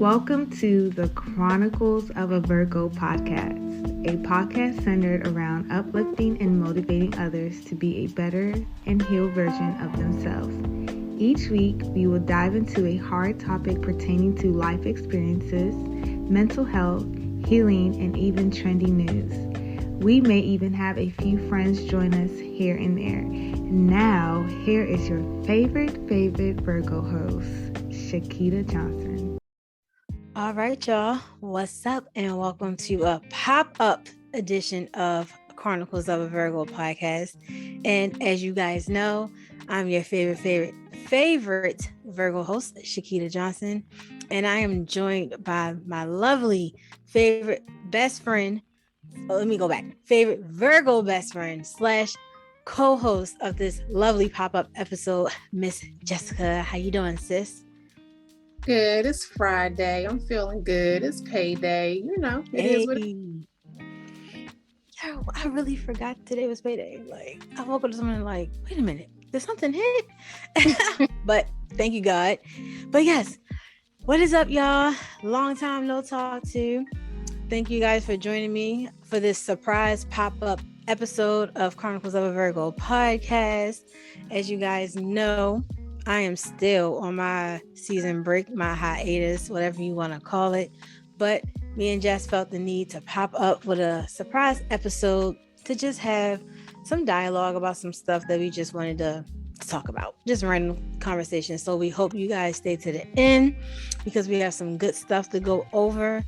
Welcome to the Chronicles of a Virgo podcast, a podcast centered around uplifting and motivating others to be a better and healed version of themselves. Each week, we will dive into a hard topic pertaining to life experiences, mental health, healing, and even trendy news. We may even have a few friends join us here and there. Now, here is your favorite Virgo host, Shakita Johnson. All right, y'all. What's up? And welcome to a pop-up edition of Chronicles of a Virgo podcast. And as you guys know, I'm your favorite Virgo host, Shakita Johnson. And I am joined by my lovely favorite best friend. Favorite Virgo best friend / co-host of this lovely pop-up episode, Miss Jessica. How you doing, sis? Good. It's Friday. I'm feeling good. It's payday. You know, it is what it is. Yo, I really forgot today was payday. Like, I woke up this morning like, wait a minute, did something hit? But thank you, God. But yes, what is up, y'all? Long time no talk to. Thank you guys for joining me for this surprise pop-up episode of Chronicles of a Virgo podcast. As you guys know, I am still on my season break, my hiatus, whatever you want to call it. But me and Jess felt the need to pop up with a surprise episode to just have some dialogue about some stuff that we just wanted to talk about. Just random conversation. So we hope you guys stay to the end because we have some good stuff to go over.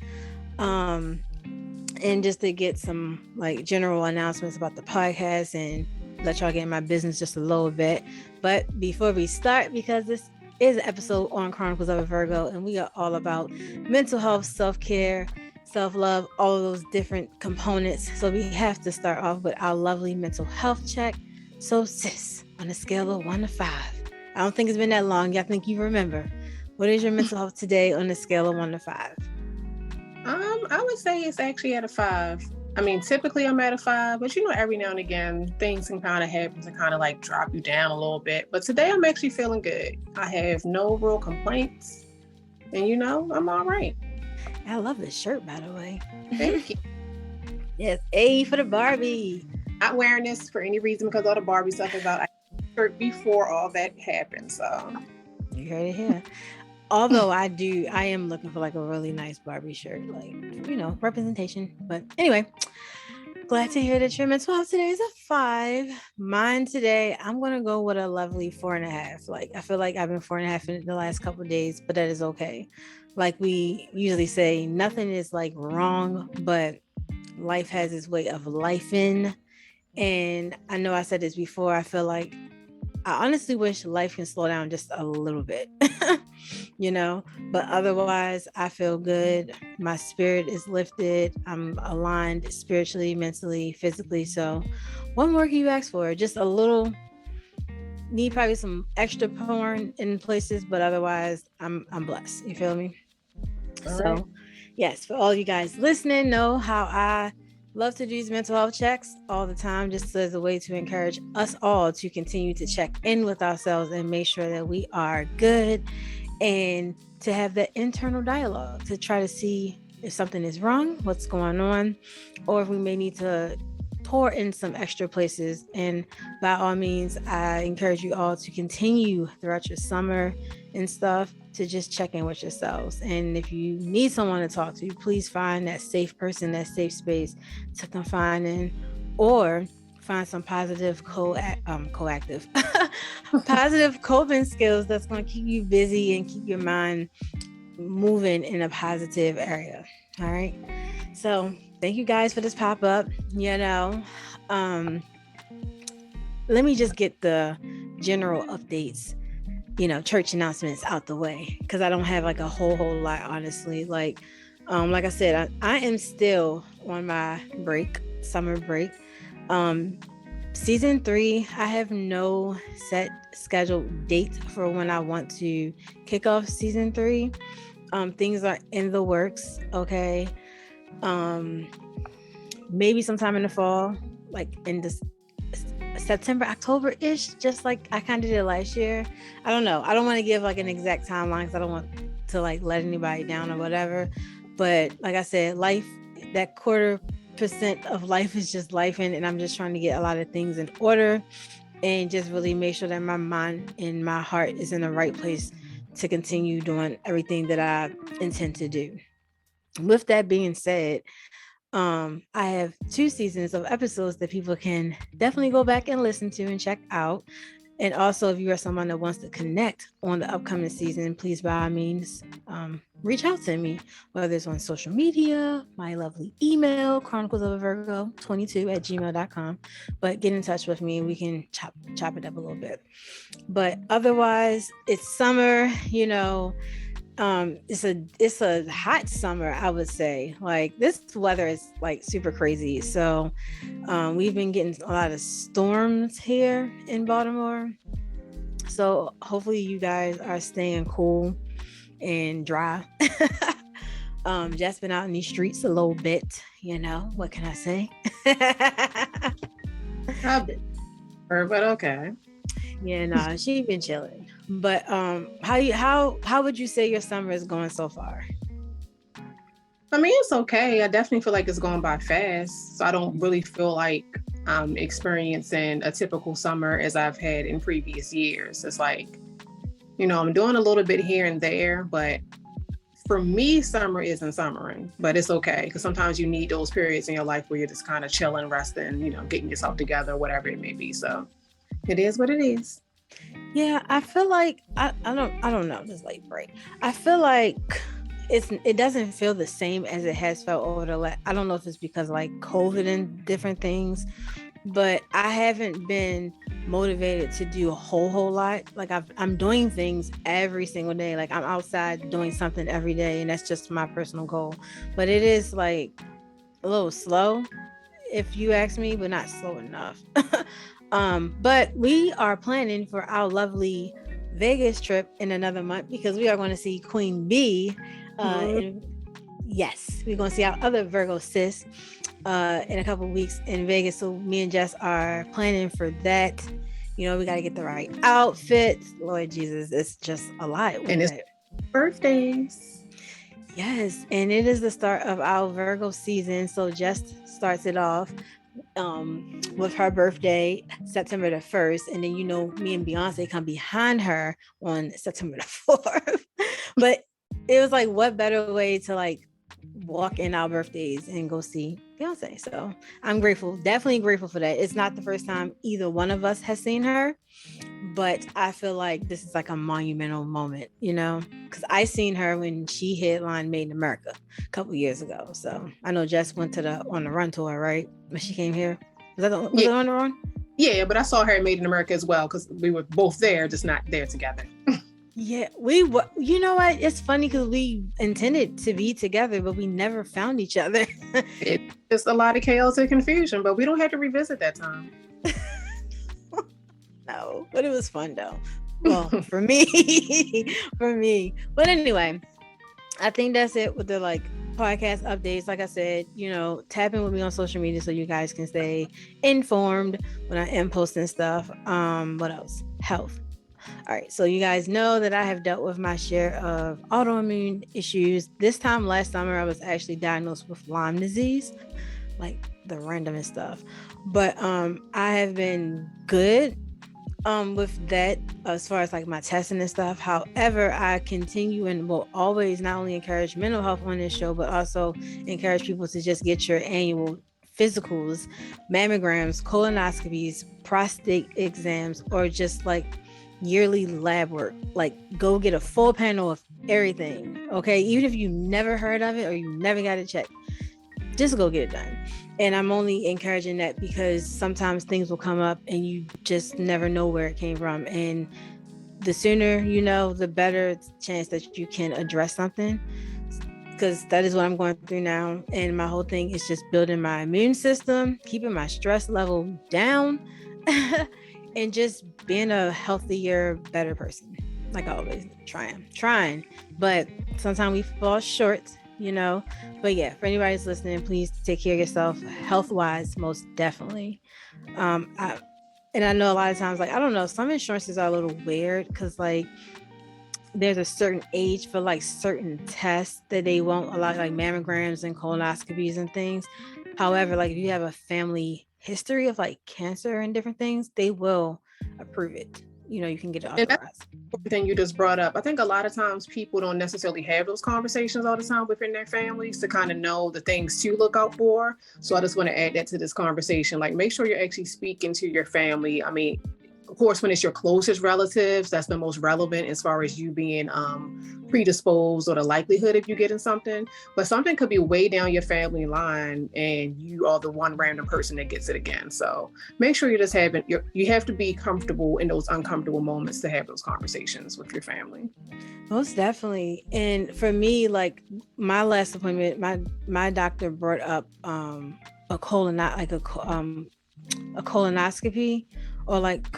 And just to get some like general announcements about the podcast and let y'all get in my business just a little bit. But before we start, because this is an episode on Chronicles of a Virgo, and we are all about mental health, self-care, self-love, all of those different components. So we have to start off with our lovely mental health check. So sis, on a scale of 1 to 5, I don't think it's been that long. I think you remember. What is your mental health today on a scale of 1 to 5? I would say it's actually at a 5. I mean, typically I'm at a 5, but you know, every now and again, things can kind of happen to kind of like drop you down a little bit. But today I'm actually feeling good. I have no real complaints, and you know, I'm all right. I love this shirt, by the way. Thank you. Yes, A for the Barbie. Not wearing this for any reason because all the Barbie stuff is out. I had a shirt before all that happened, so. You heard it here. Although I am looking for like a really nice Barbie shirt, like, you know, representation. But anyway, glad to hear that your mental health today is a 5. Mine today, I'm going to go with a lovely 4.5. Like, I feel like I've been 4.5 in the last couple of days, but that is okay. Like we usually say, nothing is like wrong, but life has its way of lifing. And I know I said this before, I feel like I honestly wish life can slow down just a little bit, you know, but otherwise I feel good. My spirit is lifted. I'm aligned spiritually, mentally, physically. So what more can you ask for? Just a little, need probably some extra porn in places, but otherwise I'm blessed. You feel me? All so right. Yes, for all you guys listening, know how I love to do these mental health checks all the time, just as a way to encourage us all to continue to check in with ourselves and make sure that we are good, and to have that internal dialogue to try to see if something is wrong, what's going on, or if we may need to pour in some extra places. And by all means, I encourage you all to continue throughout your summer and stuff to just check in with yourselves. And if you need someone to talk to, please find that safe person, that safe space to confine in, or find some positive positive coping skills that's going to keep you busy and keep your mind moving in a positive area. All right. So thank you guys for this pop-up. You know, let me just get the general updates, you know, church announcements out the way, because I don't have like a whole lot, honestly. Like I said, I am still on my summer break. Season 3, I have no set scheduled date for when I want to kick off season 3. Things are in the works. Okay. Maybe sometime in the fall, like in this September, October-ish, just like I kind of did last year. I don't know. I don't want to give like an exact timeline because I don't want to like let anybody down or whatever. But like I said, life, that 1/4% of life is just life. And I'm just trying to get a lot of things in order and just really make sure that my mind and my heart is in the right place to continue doing everything that I intend to do. With that being said, I have 2 seasons of episodes that people can definitely go back and listen to and check out. And also, if you are someone that wants to connect on the upcoming season, please by all means reach out to me, whether it's on social media, my lovely email, chroniclesofvirgo22@gmail.com. But get in touch with me and we can chop it up a little bit. But otherwise, it's summer, it's a hot summer, I would say. Like, this weather is like super crazy. So we've been getting a lot of storms here in Baltimore. So hopefully you guys are staying cool and dry. Just been out in these streets a little bit, what can I say? But okay. Yeah, no, she been chilling. But how would you say your summer is going so far? I mean, it's okay. I definitely feel like it's going by fast. So I don't really feel like I'm experiencing a typical summer as I've had in previous years. It's like, I'm doing a little bit here and there, but for me, summer isn't summering, but it's okay. Because sometimes you need those periods in your life where you're just kind of chilling, resting, getting yourself together, whatever it may be. So it is what it is. Yeah, I feel like I don't know, this late break. I feel like it doesn't feel the same as it has felt over I don't know if it's because like COVID and different things, but I haven't been motivated to do a whole lot. Like I'm doing things every single day. Like I'm outside doing something every day, and that's just my personal goal. But it is like a little slow, if you ask me, but not slow enough. But we are planning for our lovely Vegas trip in another month because we are going to see Queen Bee. Yes, we're going to see our other Virgo sis in a couple of weeks in Vegas. So me and Jess are planning for that. We got to get the right outfits. Lord Jesus, it's just a lot. And it's birthdays. Yes, and it is the start of our Virgo season. So Jess starts it off with her birthday September the 1st, and then me and Beyonce come behind her on September the 4th. But it was like, what better way to like walk in our birthdays and go see Beyonce? So I'm grateful, definitely grateful for that. It's not the first time either one of us has seen her, but I feel like this is like a monumental moment, because I seen her when she headlined Made in America a couple years ago. So I know Jess went on the Run tour, right? When she came here. Was it on the Run? Yeah, but I saw her at Made in America as well because we were both there, just not there together. Yeah, we were. You know what? It's funny because we intended to be together, but we never found each other. It's just a lot of chaos and confusion, but we don't have to revisit that time. No, but it was fun though. Well, for me. But anyway, I think that's it with the like podcast updates. Like I said, tap in with me on social media so you guys can stay informed when I am posting stuff. What else? Health. All right, so you guys know that I have dealt with my share of autoimmune issues. This time last summer, I was actually diagnosed with Lyme disease, like the randomest stuff. But I have been good with that as far as like my testing and stuff. However, I continue and will always not only encourage mental health on this show, but also encourage people to just get your annual physicals, mammograms, colonoscopies, prostate exams, or just like yearly lab work. Like, go get a full panel of everything, okay? Even if you never heard of it or you never got it checked, just go get it done. And I'm only encouraging that because sometimes things will come up and you just never know where it came from. And the sooner you know, the better chance that you can address something, because that is what I'm going through now. And my whole thing is just building my immune system, keeping my stress level down, and just being a healthier, better person. Like always, trying. But sometimes we fall short, But yeah, for anybody who's listening, please take care of yourself health-wise, most definitely. And I know a lot of times, like, I don't know, some insurances are a little weird because, like, there's a certain age for like certain tests that they won't allow, like mammograms and colonoscopies and things. However, like if you have a family history of like cancer and different things, they will approve it. You know, you can get it authorized. Everything you just brought up, I think a lot of times people don't necessarily have those conversations all the time within their families to kind of know the things to look out for. So I just want to add that to this conversation. Like, make sure you're actually speaking to your family. I mean, of course, when it's your closest relatives, that's the most relevant as far as you being predisposed or the likelihood of you getting something. But something could be way down your family line and you are the one random person that gets it again. So make sure you're just having, you have to be comfortable in those uncomfortable moments to have those conversations with your family. Most definitely. And for me, like my last appointment, my doctor brought up a colonoscopy or like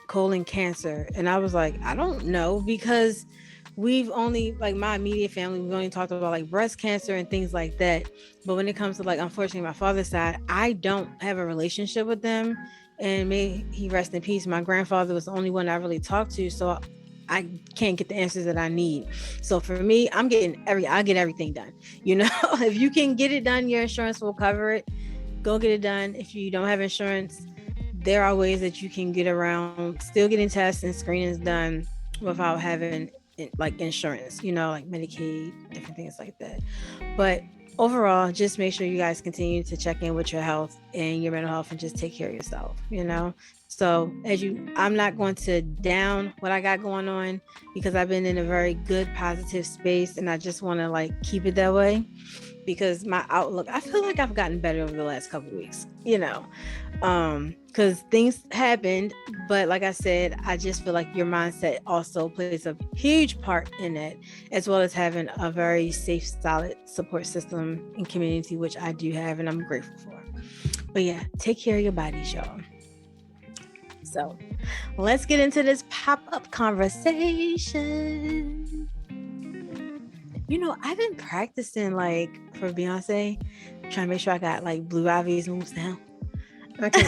colon cancer. And I was like, I don't know, because we've only, like my immediate family, we've only talked about like breast cancer and things like that. But when it comes to like, unfortunately, my father's side, I don't have a relationship with them. And may he rest in peace. My grandfather was the only one I really talked to. So I can't get the answers that I need. So for me, I get everything done. You know, if you can get it done, your insurance will cover it. Go get it done. If you don't have insurance, there are ways that you can get around still getting tests and screenings done without having like insurance, you know, like Medicaid, different things like that. But overall, just make sure you guys continue to check in with your health and your mental health and just take care of yourself, you know? So I'm not going to down what I got going on, because I've been in a very good, positive space, and I just want to like keep it that way, because my outlook, I feel like I've gotten better over the last couple of weeks, you know, because things happened. But like I said, I just feel like your mindset also plays a huge part in it, as well as having a very safe, solid support system and community, which I do have, and I'm grateful for. But yeah, take care of your bodies, y'all. So let's get into this pop-up conversation. You know, I've been practicing like for Beyonce, trying to make sure I got like Blue Ivy's moves down. Okay.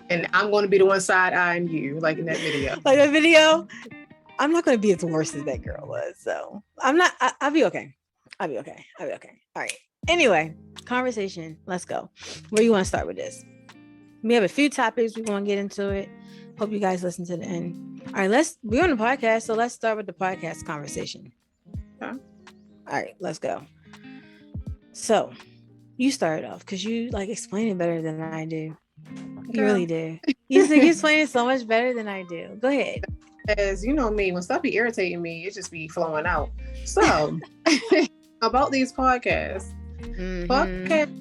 And I'm going to be the one side-eyeing you, like in that video. Like that video, I'm not going to be as worse as that girl was. So I'm not, I'll be okay. I'll be okay. All right. Anyway, conversation. Let's go. Where you want to start with this? We have a few topics. We want to get into it. Hope you guys listen to the end. All right, we're on the podcast, so let's start with the podcast conversation. Okay. All right, let's go. So you started off because you like explain it better than I do. You really do. You explain it so much better than I do. Go ahead. As you know me, when stuff be irritating me, it just be flowing out. So about these podcasts, podcast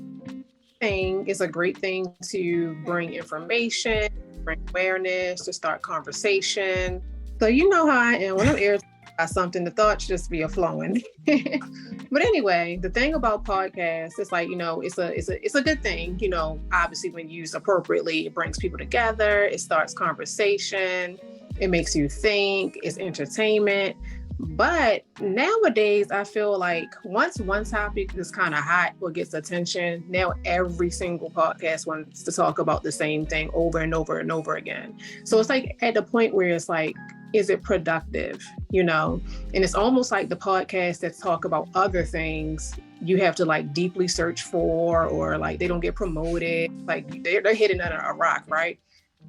thing is a great thing to bring information, bring awareness, to start conversation. So you know how I am when I'm irritated by something, the thoughts just be flowing. But anyway, the thing about podcasts, it's like, you know, it's a good thing, you know, obviously when used appropriately, it brings people together, it starts conversation, it makes you think, it's entertainment. But nowadays, I feel like once one topic is kind of hot or gets attention, now every single podcast wants to talk about the same thing over and over and over again. So it's like at the point where it's like, is it productive? You know, and it's almost like the podcasts that talk about other things, you have to like deeply search for, or like they don't get promoted, like they're hidden under a rock, right?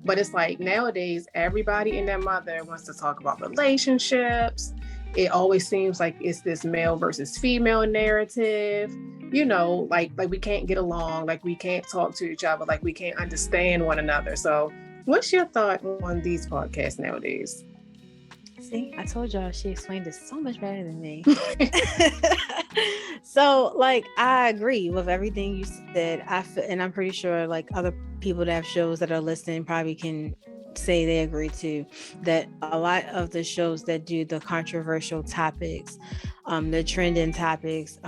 But it's like nowadays, everybody and their mother wants to talk about relationships. It always seems like it's this male versus female narrative, you know, like we can't get along, like we can't talk to each other, like we can't understand one another. So what's your thought on these podcasts nowadays? See, I told y'all she explained it so much better than me. So like, I agree with everything you said. And I'm pretty sure like other people that have shows that are listening probably can say they agree too, that a lot of the shows that do the controversial topics, the trending topics,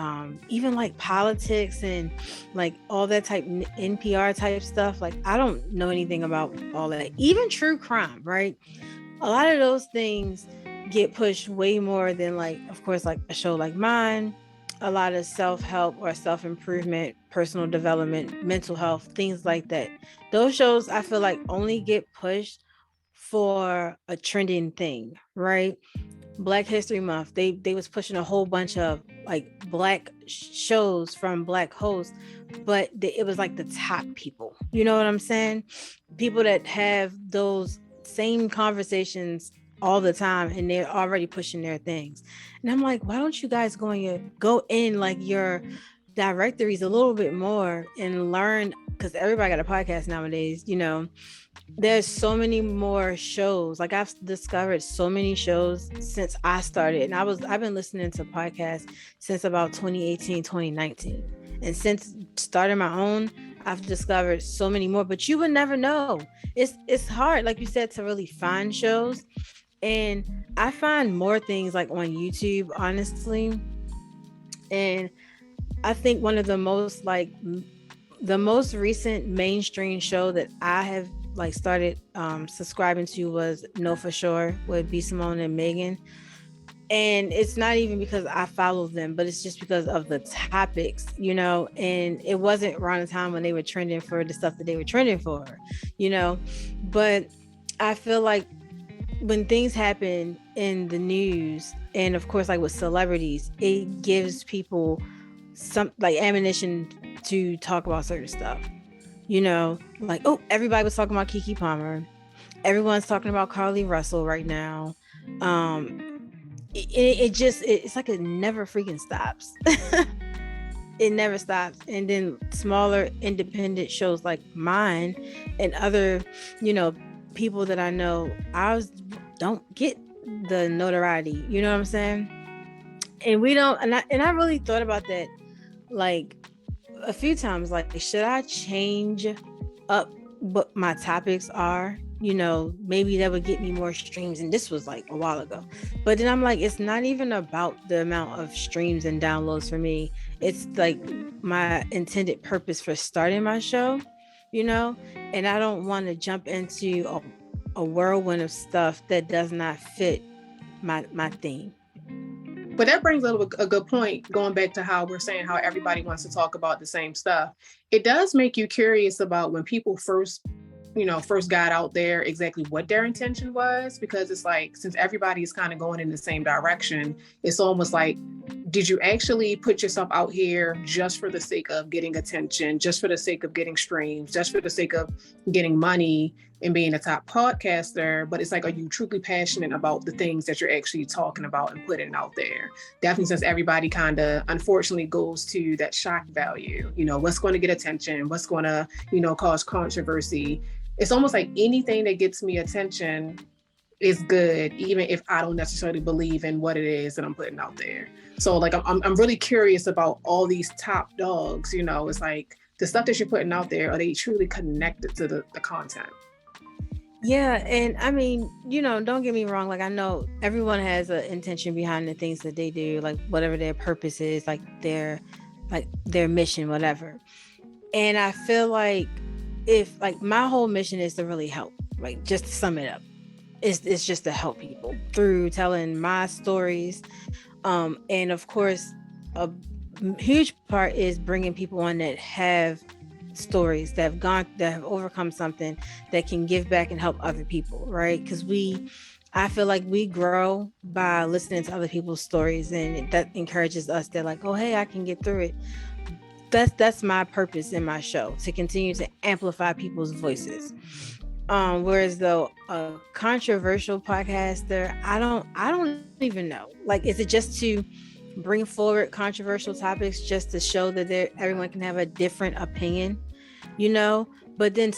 even like politics and like all that type NPR type stuff, like I don't know anything about all that. Even true crime, right? A lot of those things get pushed way more than like, of course, like a show like mine, a lot of self-help or self-improvement, personal development, mental health, things like that. Those shows I feel like only get pushed for a trending thing, right? Black History Month, they was pushing a whole bunch of like black shows from black hosts, but it was like the top people. You know what I'm saying? People that have those same conversations all the time, and they're already pushing their things. And I'm like, why don't you guys go in like your directories a little bit more and learn? Because everybody got a podcast nowadays, you know. There's so many more shows. Like I've discovered so many shows since I started, and I've been listening to podcasts since about 2018, 2019. And since starting my own, I've discovered so many more, but you would never know. It's hard, like you said, to really find shows. And I find more things like on YouTube, honestly. And I think one of the most recent mainstream show that I have like started subscribing to was Know For Sure with B. Simone and Megan. And it's not even because I follow them, but it's just because of the topics, you know. And it wasn't around the time when they were trending for the stuff that they were trending for, you know. But I feel like when things happen in the news, and of course like with celebrities, it gives people some like ammunition to talk about certain stuff, you know. Like, oh, everybody was talking about Keke Palmer, everyone's talking about Carly Russell right now. It's like it never freaking stops. It never stops. And then smaller independent shows like mine and other, you know, people that I know, ours don't get the notoriety, you know what I'm saying? And we don't, and I really thought about that like a few times, like, should I change up what my topics are? You know, maybe that would get me more streams. And this was like a while ago. But then I'm like, it's not even about the amount of streams and downloads for me. It's like my intended purpose for starting my show, you know? And I don't want to jump into a whirlwind of stuff that does not fit my theme. But that brings up a good point, going back to how we're saying how everybody wants to talk about the same stuff. It does make you curious about when people first got out there, exactly what their intention was, because it's like, since everybody is kind of going in the same direction, it's almost like, did you actually put yourself out here just for the sake of getting attention, just for the sake of getting streams, just for the sake of getting money and being a top podcaster? But it's like, are you truly passionate about the things that you're actually talking about and putting out there? Definitely, since everybody kind of unfortunately goes to that shock value, you know, what's going to get attention, what's going to, you know, cause controversy. It's almost like anything that gets me attention is good, even if I don't necessarily believe in what it is that I'm putting out there. So like, I'm really curious about all these top dogs, you know. It's like the stuff that you're putting out there, are they truly connected to the content? Yeah. And I mean, you know, don't get me wrong. Like, I know everyone has an intention behind the things that they do, like whatever their purpose is, like their mission, whatever. And I feel like, if like my whole mission is to really help, like just to sum it up, it's just to help people through telling my stories. And of course, a huge part is bringing people on that have stories that have overcome something, that can give back and help other people, right? Because I feel like we grow by listening to other people's stories, and that encourages us. They're like, oh, hey, I can get through it. That's my purpose in my show, to continue to amplify people's voices. Whereas though a controversial podcaster, I don't even know. Like, is it just to bring forward controversial topics just to show that everyone can have a different opinion, you know? But then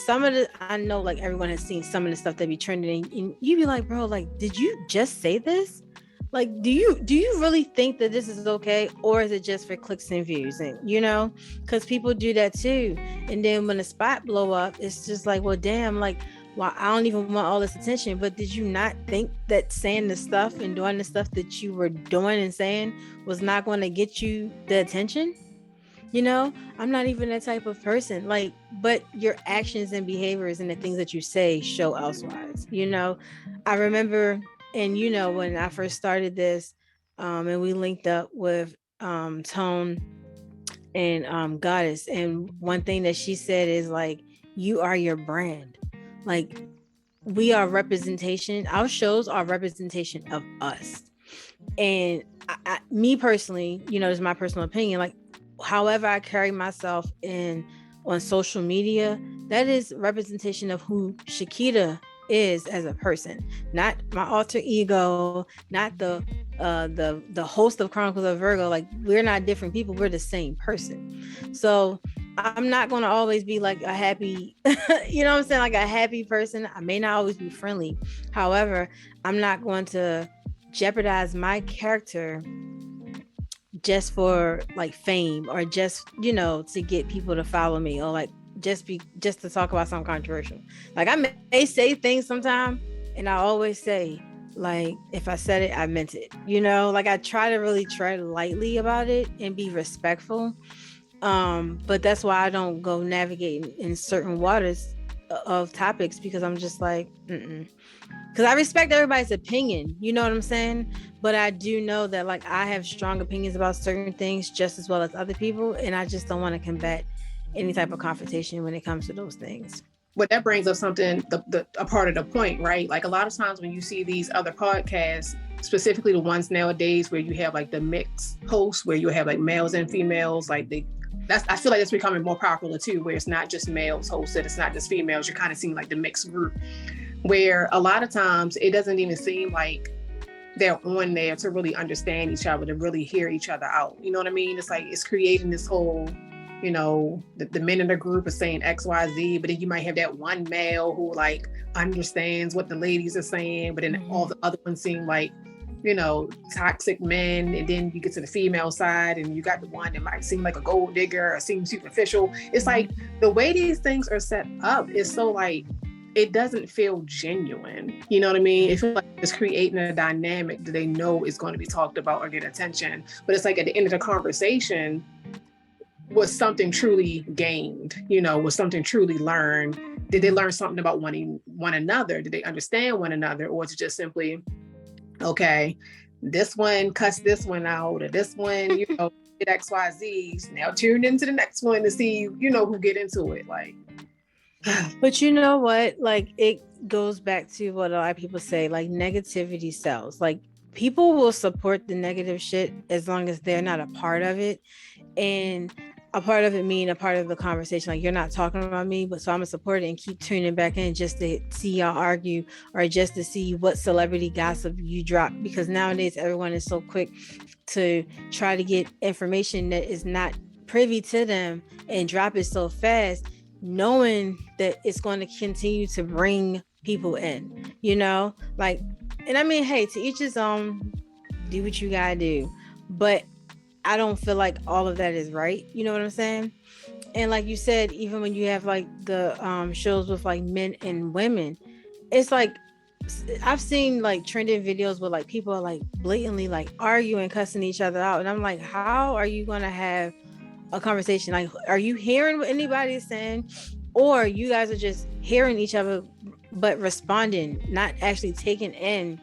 I know like everyone has seen some of the stuff that be trending, and you be like, bro, like, did you just say this? Like, do you really think that this is okay, or is it just for clicks and views? And you know, because people do that too. And then when the spot blow up, it's just like, well, damn, like, well, I don't even want all this attention. But did you not think that saying the stuff and doing the stuff that you were doing and saying was not going to get you the attention? You know, I'm not even that type of person. Like, but your actions and behaviors and the things that you say show elsewise. You know, I remember. And you know, when I first started this, and we linked up with Tone and Goddess, and one thing that she said is like, you are your brand. Like, we are representation. Our shows are representation of us. And me personally, you know, this is my personal opinion. Like, however I carry myself on social media, that is representation of who Shakita is as a person, not my alter ego, not the host of Chronicles of Virgo. Like, we're not different people, we're the same person. So I'm not going to always be like a happy you know what I'm saying, like a happy person. I may not always be friendly. However, I'm not going to jeopardize my character just for like fame, or just, you know, to get people to follow me, or like just to talk about something controversial. Like, I may say things sometimes, and I always say, like, if I said it, I meant it, you know. Like, I try to really tread lightly about it and be respectful. But that's why I don't go navigating in certain waters of topics, because I'm just like, because I respect everybody's opinion, you know what I'm saying? But I do know that, like, I have strong opinions about certain things just as well as other people, and I just don't want to combat any type of confrontation when it comes to those things. But that brings up something, a part of the point, right? Like, a lot of times when you see these other podcasts, specifically the ones nowadays where you have like the mixed hosts, where you have like males and females, like I feel like it's becoming more popular too, where it's not just males hosted, it's not just females. You're kind of seeing like the mixed group, where a lot of times it doesn't even seem like they're on there to really understand each other, to really hear each other out. You know what I mean? It's like, it's creating this whole, you know, the men in the group are saying X, Y, Z, but then you might have that one male who like understands what the ladies are saying, but then all the other ones seem like, you know, toxic men. And then you get to the female side and you got the one that might seem like a gold digger or seem superficial. It's like, the way these things are set up is so like, it doesn't feel genuine. You know what I mean? It feels like it's creating a dynamic that they know is going to be talked about or get attention. But it's like, at the end of the conversation, was something truly gained? You know, was something truly learned? Did they learn something about one another? Did they understand one another? Or is it just simply, okay, this one cuts this one out, or this one, you know, did X, Y, Z's. Now tune into the next one to see, you know, who get into it. Like, but you know what? Like, it goes back to what a lot of people say, like, negativity sells. Like, people will support the negative shit as long as they're not a part of it. And a part of it mean a part of the conversation. Like, you're not talking about me, but so I'm gonna support it and keep tuning back in just to see y'all argue, or just to see what celebrity gossip you drop. Because nowadays everyone is so quick to try to get information that is not privy to them and drop it so fast, knowing that it's going to continue to bring people in, you know? Like, and I mean, hey, to each his own, do what you gotta do. But I don't feel like all of that is right. You know what I'm saying? And like you said, even when you have like the shows with like men and women, it's like, I've seen like trending videos where like people are like blatantly like arguing, cussing each other out. And I'm like, how are you going to have a conversation? Like, are you hearing what anybody is saying? Or you guys are just hearing each other, but responding, not actually taking in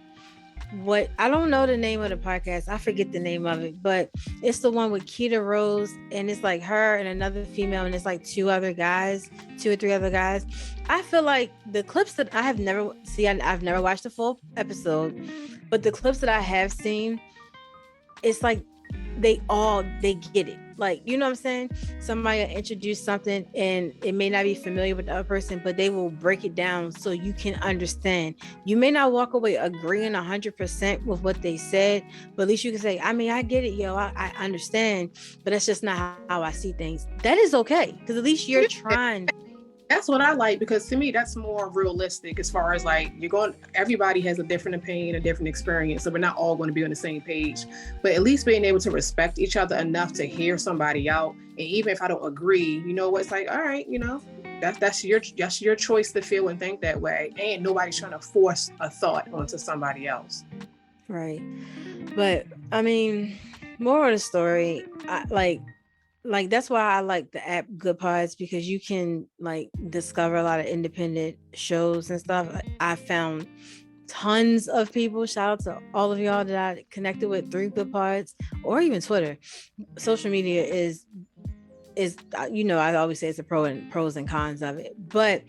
what, I don't know the name of the podcast. I forget the name of it, but it's the one with Kita Rose, and it's like her and another female, and it's like two or three other guys. I feel like the clips that I have never I've never watched the full episode, but the clips that I have seen, it's like they get it. Like, you know what I'm saying? Somebody will introduce something and it may not be familiar with the other person, but they will break it down so you can understand. You may not walk away agreeing 100% with what they said, but at least you can say, I mean, I get it, yo, I understand, but that's just not how I see things. That is okay, because at least you're trying. That's what I like, because to me, that's more realistic, as far as like, everybody has a different opinion, a different experience. So we're not all going to be on the same page, but at least being able to respect each other enough to hear somebody out. And even if I don't agree, you know, it's like, all right, you know, that's your choice to feel and think that way. And nobody's trying to force a thought onto somebody else. Right. But I mean, moral of the story, like that's why I like the app Good Pods, because you can like discover a lot of independent shows and stuff. I found tons of people, shout out to all of y'all that I connected with through Good Pods, or even Twitter. Social media is, you know, I always say it's pros and cons of it, but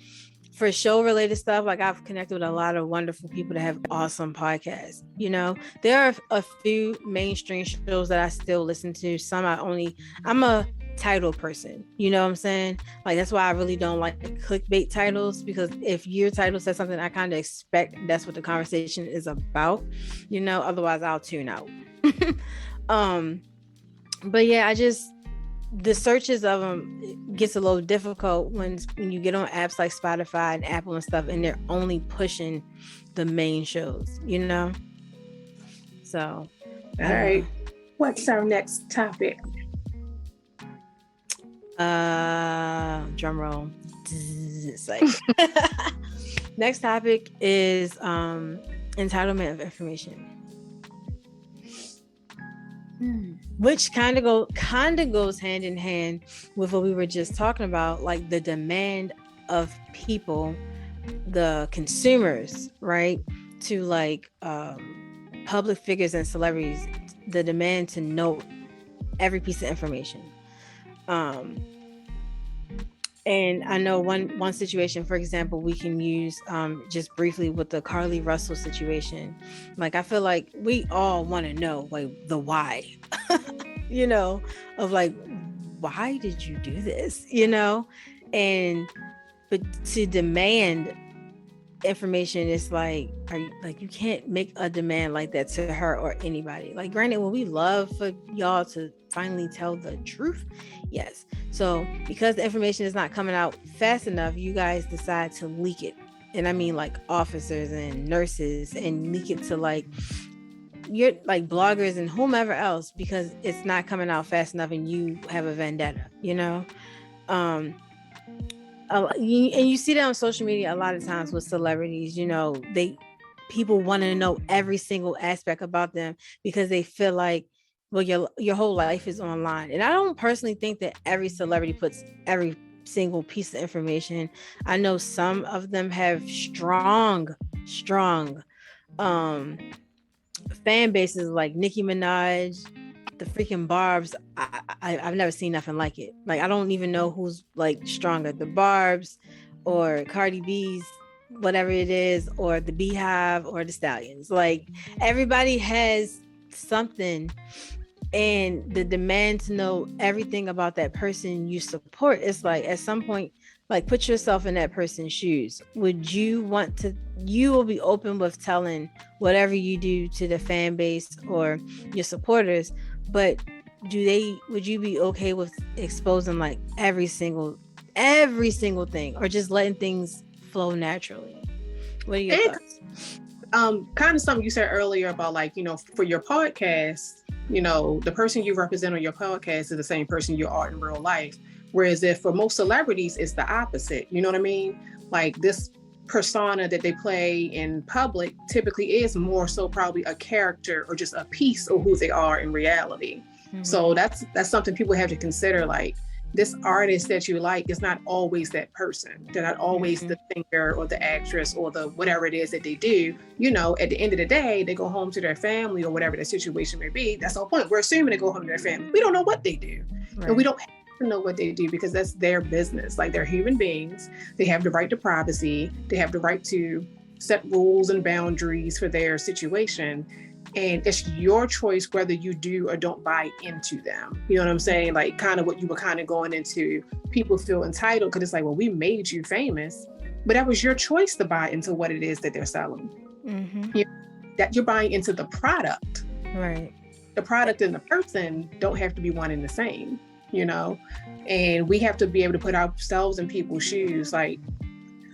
for show related stuff, like I've connected with a lot of wonderful people that have awesome podcasts. You know, there are a few mainstream shows that I still listen to. I'm a title person, you know what I'm saying? Like, that's why I really don't like clickbait titles, because if your title says something, I kind of expect that's what the conversation is about, you know, otherwise I'll tune out. But yeah, the searches of them gets a little difficult when you get on apps like Spotify and Apple and stuff, and they're only pushing the main shows, you know? So, all right. What's our next topic? Drum roll. It's like next topic is entitlement of information. Which kind of goes hand in hand with what we were just talking about, like the demand of people, the consumers, right, to like public figures and celebrities, the demand to know every piece of information. And I know one situation, for example, we can use just briefly with the Carly Russell situation. Like, I feel like we all want to know like the why, you know, of like, why did you do this, you know? But to demand information is like, you can't make a demand like that to her or anybody. Like, granted, when we love for y'all to finally tell the truth, yes. So because the information is not coming out fast enough, you guys decide to leak it. And I mean like officers and nurses, and leak it to like you're like bloggers and whomever else, because it's not coming out fast enough and you have a vendetta, you know? And you see that on social media a lot of times with celebrities, you know, people want to know every single aspect about them because they feel like, well, your whole life is online. And I don't personally think that every celebrity puts every single piece of information. I know some of them have strong fan bases, like Nicki Minaj, the freaking Barbs. I've never seen nothing like it. Like, I don't even know who's like stronger, the Barbs or Cardi B's, whatever it is, or the Beehive or the Stallions. Like, everybody has something, and the demand to know everything about that person you support is like, at some point, like, put yourself in that person's shoes. Would you want to? You will be open with telling whatever you do to the fan base or your supporters, but would you be okay with exposing like every single thing, or just letting things flow naturally? What are your thoughts? Kind of something you said earlier about, like, you know, for your podcast, you know, the person you represent on your podcast is the same person you are in real life. Whereas if for most celebrities, it's the opposite. You know what I mean? Like, this persona that they play in public typically is more so probably a character or just a piece of who they are in reality. Mm-hmm. So that's something people have to consider. Like, this artist that you like is not always that person. They're not always the singer or the actress or the whatever it is that they do. You know, at the end of the day, they go home to their family or whatever the situation may be. That's the whole point. We're assuming they go home to their family. We don't know what they do. Right. And we don't have to know what they do, because that's their business. Like, they're human beings. They have the right to privacy. They have the right to set rules and boundaries for their situation. And it's your choice whether you do or don't buy into them. You know what I'm saying? Like, kind of what you were kind of going into. People feel entitled because it's like, well, we made you famous, but that was your choice to buy into what it is that they're selling. Mm-hmm. That you're buying into the product. Right. The product and the person don't have to be one and the same, you know? And we have to be able to put ourselves in people's shoes. Like,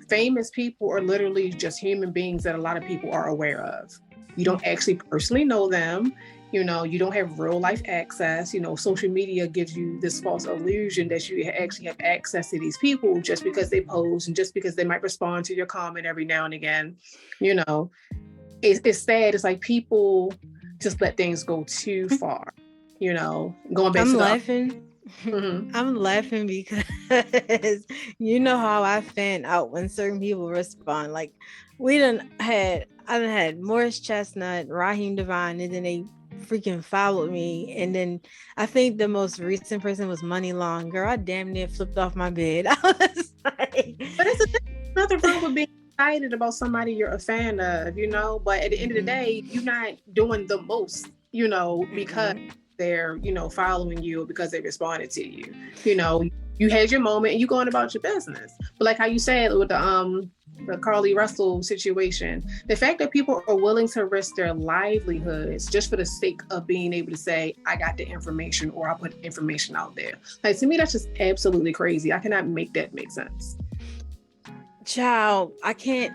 famous people are literally just human beings that a lot of people are aware of. You don't actually personally know them. You know, you don't have real life access. You know, social media gives you this false illusion that you actually have access to these people just because they post and just because they might respond to your comment every now and again. You know, it's sad. It's like people just let things go too far, you know, going back to laughing. Mm-hmm. I'm laughing because you know how I fan out when certain people respond. Like, I done had Morris Chestnut, Raheem Devine, and then they freaking followed me. And then I think the most recent person was Money Long. Girl, I damn near flipped off my bed. I was like, but it's Nothing wrong with being excited about somebody you're a fan of, but at the end of the day, you're not doing the most, because they're, following you or because they responded to you. You had your moment and you going about your business. But like how you said with the Carly Russell situation, the fact that people are willing to risk their livelihoods just for the sake of being able to say, I got the information or I put information out there. Like, to me, that's just absolutely crazy. I cannot make that make sense. Child, I can't.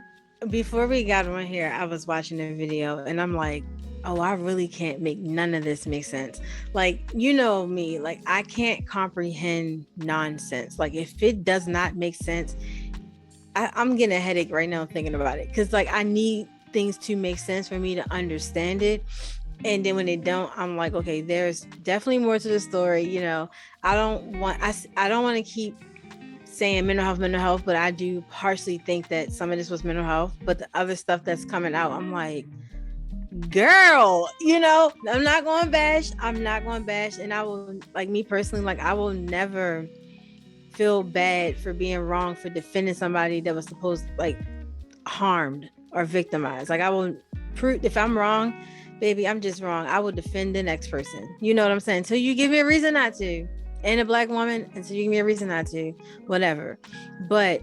Before we got on here, I was watching the video and I'm like, oh, I really can't make none of this make sense. Like, me, like I can't comprehend nonsense. Like if it does not make sense, I'm getting a headache right now thinking about it. Cause like I need things to make sense for me to understand it. And then when they don't, I'm like, okay, there's definitely more to the story. I don't want to keep saying mental health, but I do partially think that some of this was mental health, but the other stuff that's coming out, I'm like, girl, I'm not going to bash. And I will, like me personally, like I will never feel bad for being wrong for defending somebody that was supposed like harmed or victimized. Like I will prove if I'm wrong, baby, I'm just wrong. I will defend the next person. You know what I'm saying? Until you give me a reason not to. And a Black woman, until you give me a reason not to, whatever. But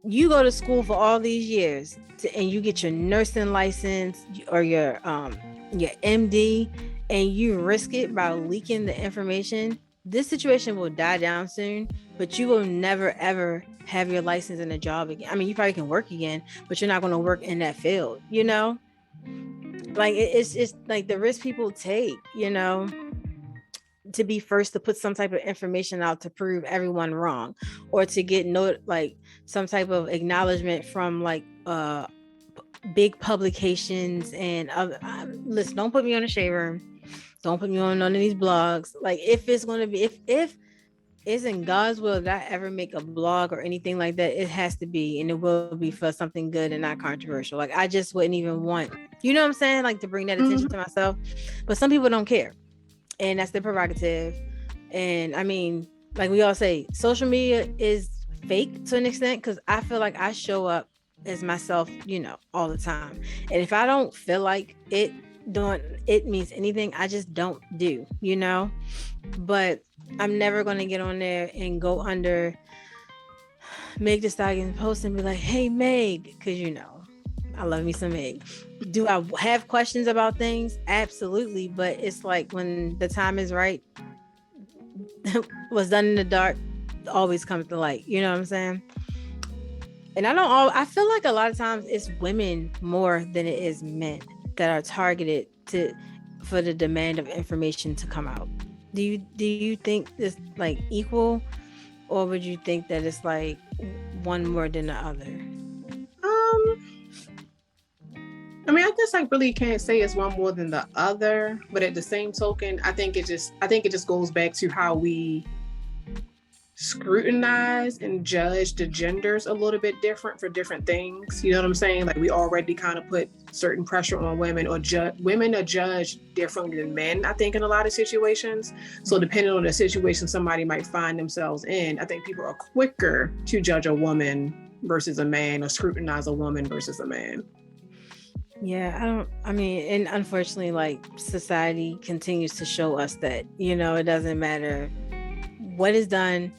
you go to school for all these years and you get your nursing license or your MD and you risk it by leaking the information. This situation will die down soon, but you will never ever have your license and a job again. I mean, you probably can work again, but you're not going to work in that field, Like it's like the risk people take, to be first to put some type of information out to prove everyone wrong or to get like some type of acknowledgement from like big publications and other. Listen, don't put me on a shade room. Don't put me on none of these blogs. Like if it's going to be, if it's in God's will that I ever make a blog or anything like that, it has to be, and it will be for something good and not controversial. Like I just wouldn't even want, what I'm saying? Like to bring that attention to myself, but some people don't care. And that's their prerogative. And I mean, like we all say, social media is fake to an extent because I feel like I show up as myself, all the time. And if I don't feel like it means anything, I just don't do, But I'm never going to get on there and go under Meg Thee Stallion post and be like, hey, Meg, because I love me some Meg. Do I have questions about things? Absolutely. But it's like when the time is right, what's done in the dark always comes to light. You know what I'm saying? And I feel like a lot of times it's women more than it is men that are targeted for the demand of information to come out. Do you think it's like equal, or would you think that it's like one more than the other? I mean, I guess I really can't say it's one more than the other, but at the same token, I think it just goes back to how we scrutinize and judge the genders a little bit different for different things. You know what I'm saying? Like we already kind of put certain pressure on women, or women are judged differently than men, I think, in a lot of situations. So depending on the situation somebody might find themselves in, I think people are quicker to judge a woman versus a man, or scrutinize a woman versus a man. Yeah, and unfortunately, like society continues to show us that, it doesn't matter what is done.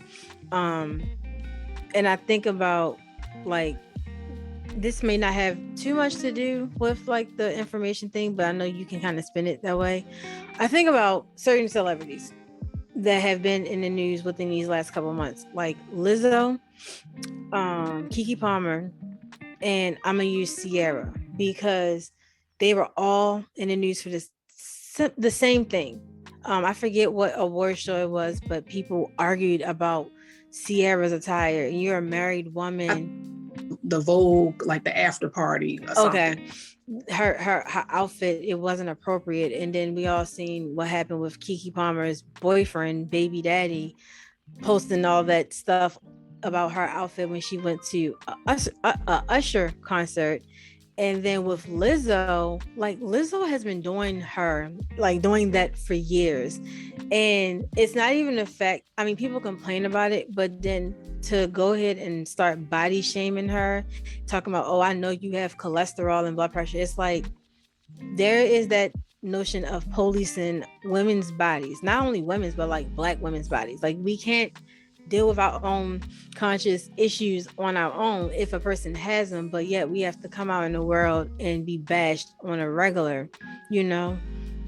And I think about like, this may not have too much to do with like the information thing, but I know you can kind of spin it that way. I think about certain celebrities that have been in the news within these last couple of months, like Lizzo, Keke Palmer, and I'm gonna use Ciara, because they were all in the news for the same thing. I forget what award show it was, but people argued about Ciara's attire, and you're a married woman. The Vogue, like the after party or something. Okay. Her outfit, it wasn't appropriate. And then we all seen what happened with Keke Palmer's boyfriend, baby daddy, posting all that stuff about her outfit when she went to a Usher concert. And then with Lizzo, like Lizzo has been doing that for years. And it's not even a fact. I mean, people complain about it, but then to go ahead and start body shaming her, talking about, oh, I know you have cholesterol and blood pressure. It's like, there is that notion of policing women's bodies, not only women's, but like Black women's bodies. Like, we can't deal with our own conscious issues on our own if a person has them, but yet we have to come out in the world and be bashed on a regular, you know?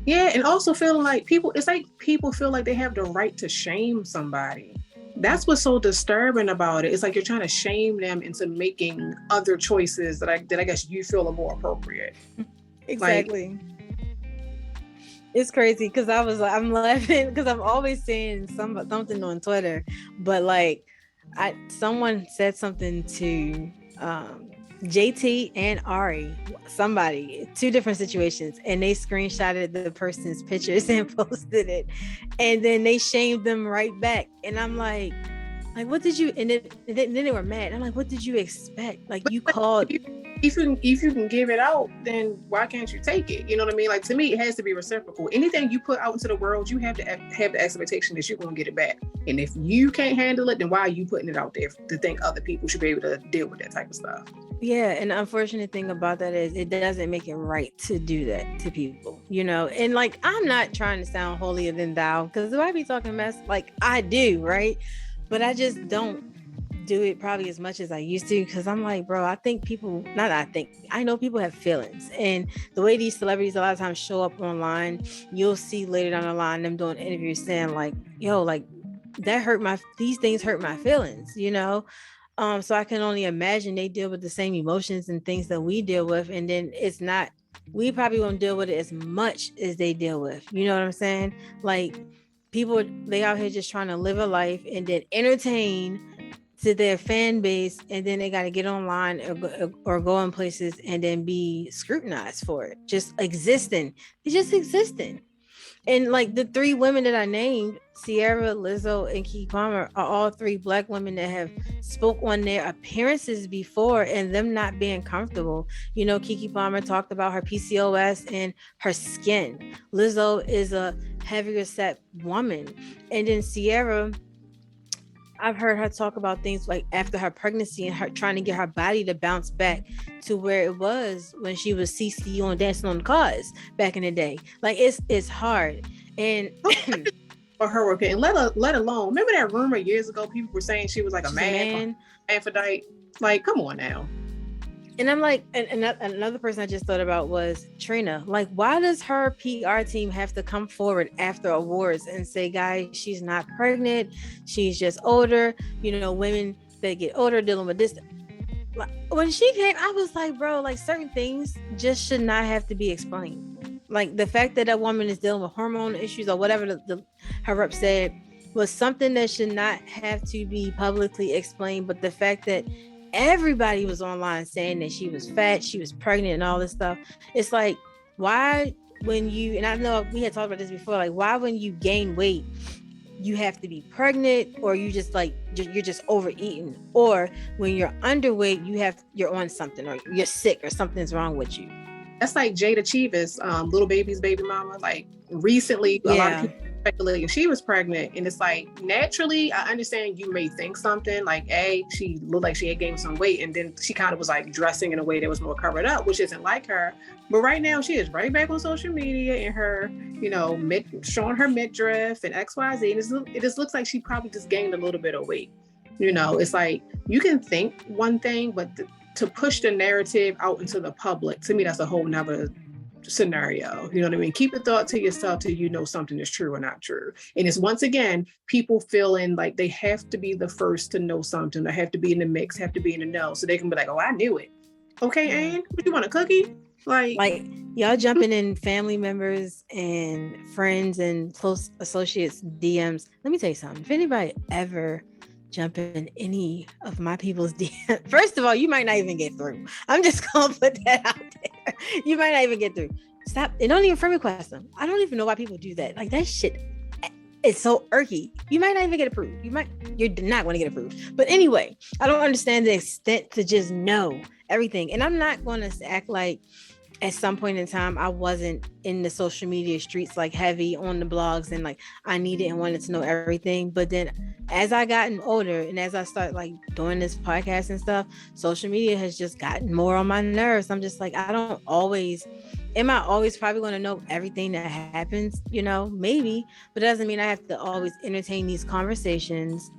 Yeah, and also feeling like it's like people feel like they have the right to shame somebody. That's what's so disturbing about it. It's like you're trying to shame them into making other choices that I guess you feel are more appropriate. Exactly. Like, it's crazy because I'm laughing because I'm always saying something on Twitter, but like someone said something to JT and Ari, somebody, two different situations, and they screenshotted the person's pictures and posted it, and then they shamed them right back. And I'm like, what did you? And then they were mad. I'm like, what did you expect? Like, you called. If you can give it out, then why can't you take it? You know what I mean? Like, to me, it has to be reciprocal. Anything you put out into the world, you have to have the expectation that you're going to get it back. And if you can't handle it, then why are you putting it out there to think other people should be able to deal with that type of stuff? Yeah, and the unfortunate thing about that is it doesn't make it right to do that to people, you know? And like, I'm not trying to sound holier than thou, because do I be talking mess? Like, I do, right? But I just don't do it probably as much as I used to, because I'm like, bro, I know people have feelings, and the way these celebrities a lot of times show up online, you'll see later down the line them doing interviews saying like, yo, like these things hurt my feelings, you know? So I can only imagine they deal with the same emotions and things that we deal with, and then we probably won't deal with it as much as they deal with, you know what I'm saying? Like, people, they out here just trying to live a life and then entertain to their fan base, and then they got to get online or go in places and then be scrutinized for it. Just existing. It's just existing. And like the three women that I named, Sierra, Lizzo, and Keke Palmer, are all three Black women that have spoke on their appearances before and them not being comfortable. You know, Keke Palmer talked about her PCOS and her skin. Lizzo is a heavier set woman. And then Sierra, I've heard her talk about things like after her pregnancy and her trying to get her body to bounce back to where it was when she was CC on Dancing on the Cars back in the day. Like, it's hard. And for her working, and let alone, remember that rumor years ago, people were saying she was like a man, Aphrodite. Like, come on now. And I'm like, and another person I just thought about was Trina. Like, why does her PR team have to come forward after awards and say, guys, she's not pregnant, she's just older? You know, women that get older dealing with this. Like, when she came, I was like, bro, like, certain things just should not have to be explained. Like, the fact that that woman is dealing with hormone issues or whatever her rep said was something that should not have to be publicly explained. But the fact that everybody was online saying that she was fat, she was pregnant, and all this stuff. It's like, why, when you, and I know we had talked about this before, like, why when you gain weight, you have to be pregnant, or you just like, you're just overeating, or when you're underweight, you're on something, or you're sick, or something's wrong with you. That's like Jada Chiva's Little Baby's baby mama. Like, recently, a lot of people speculating she was pregnant, and it's like, naturally, I understand you may think something like, she looked like she had gained some weight, and then she kind of was like dressing in a way that was more covered up, which isn't like her. But right now, she is right back on social media in her, you know, showing her midriff and XYZ, and it just looks like she probably just gained a little bit of weight. You know, it's like, you can think one thing, but to push the narrative out into the public, to me, that's a whole nother scenario. You know what I mean? Keep the thought to yourself till you know something is true or not true. And it's, once again, people feeling like they have to be the first to know something, or have to be in the mix, have to be in the know, so they can be like, oh, I knew it. Okay, Ann, what, you want a cookie? Like y'all jumping in family members and friends and close associates DMs. Let me tell you something. If anybody ever jump in any of my people's DMs, first of all, you might not even get through. I'm just gonna put that out there. You might not even get through. Stop. And don't even friend request them. I don't even know why people do that. Like, that shit it's so irky. You might not even get approved. You're not going to get approved. But anyway, I don't understand the extent to just know everything. And I'm not going to act like at some point in time, I wasn't in the social media streets, like heavy on the blogs, and like I needed and wanted to know everything. But then as I gotten older and as I start like doing this podcast and stuff, social media has just gotten more on my nerves. I'm just like, am I always probably going to know everything that happens? You know, maybe, but it doesn't mean I have to always entertain these conversations.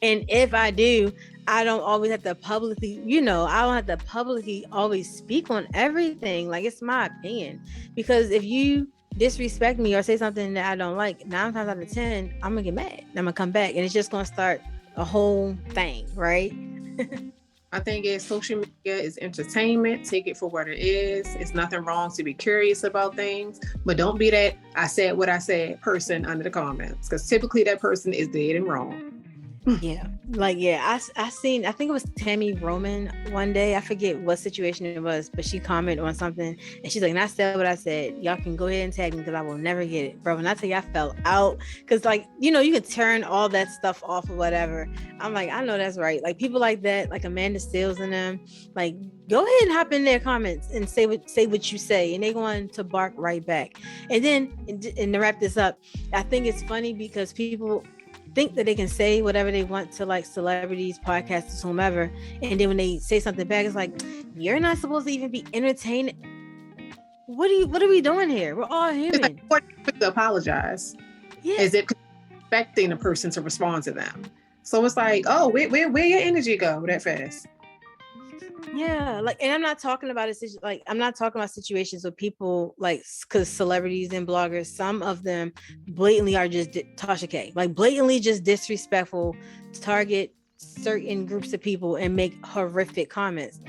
And if I do, I don't always have to publicly, I don't have to publicly always speak on everything. Like, it's my opinion. Because if you disrespect me or say something that I don't like, 9 times out of 10, I'm going to get mad. I'm going to come back and it's just going to start a whole thing, right? I think social media is entertainment. Take it for what it is. It's nothing wrong to be curious about things, but don't be that I said what I said person under the comments, because typically that person is dead and wrong. Yeah, I think it was Tammy Roman one day. I forget what situation it was, but she commented on something and she's like, and I said what I said. Y'all can go ahead and tag me because I will never get it, bro. And I tell you, I fell out because, like, you can turn all that stuff off or whatever. I'm like, I know that's right. Like, people like that, like Amanda Stills and them, like, go ahead and hop in their comments and say what you say, and they're going to bark right back. And then, and to wrap this up, I think it's funny because people think that they can say whatever they want to, like, celebrities, podcasters, whomever, and then when they say something back, it's like, you're not supposed to even be entertained. What are we doing here? We're all human. It's like, to apologize, as if expecting a person to respond to them. So it's like, oh, where your energy go that fast? Yeah, like, and I'm not talking about situations with people, like, because celebrities and bloggers, some of them blatantly are just Tasha K, like, blatantly just disrespectful, target certain groups of people and make horrific comments,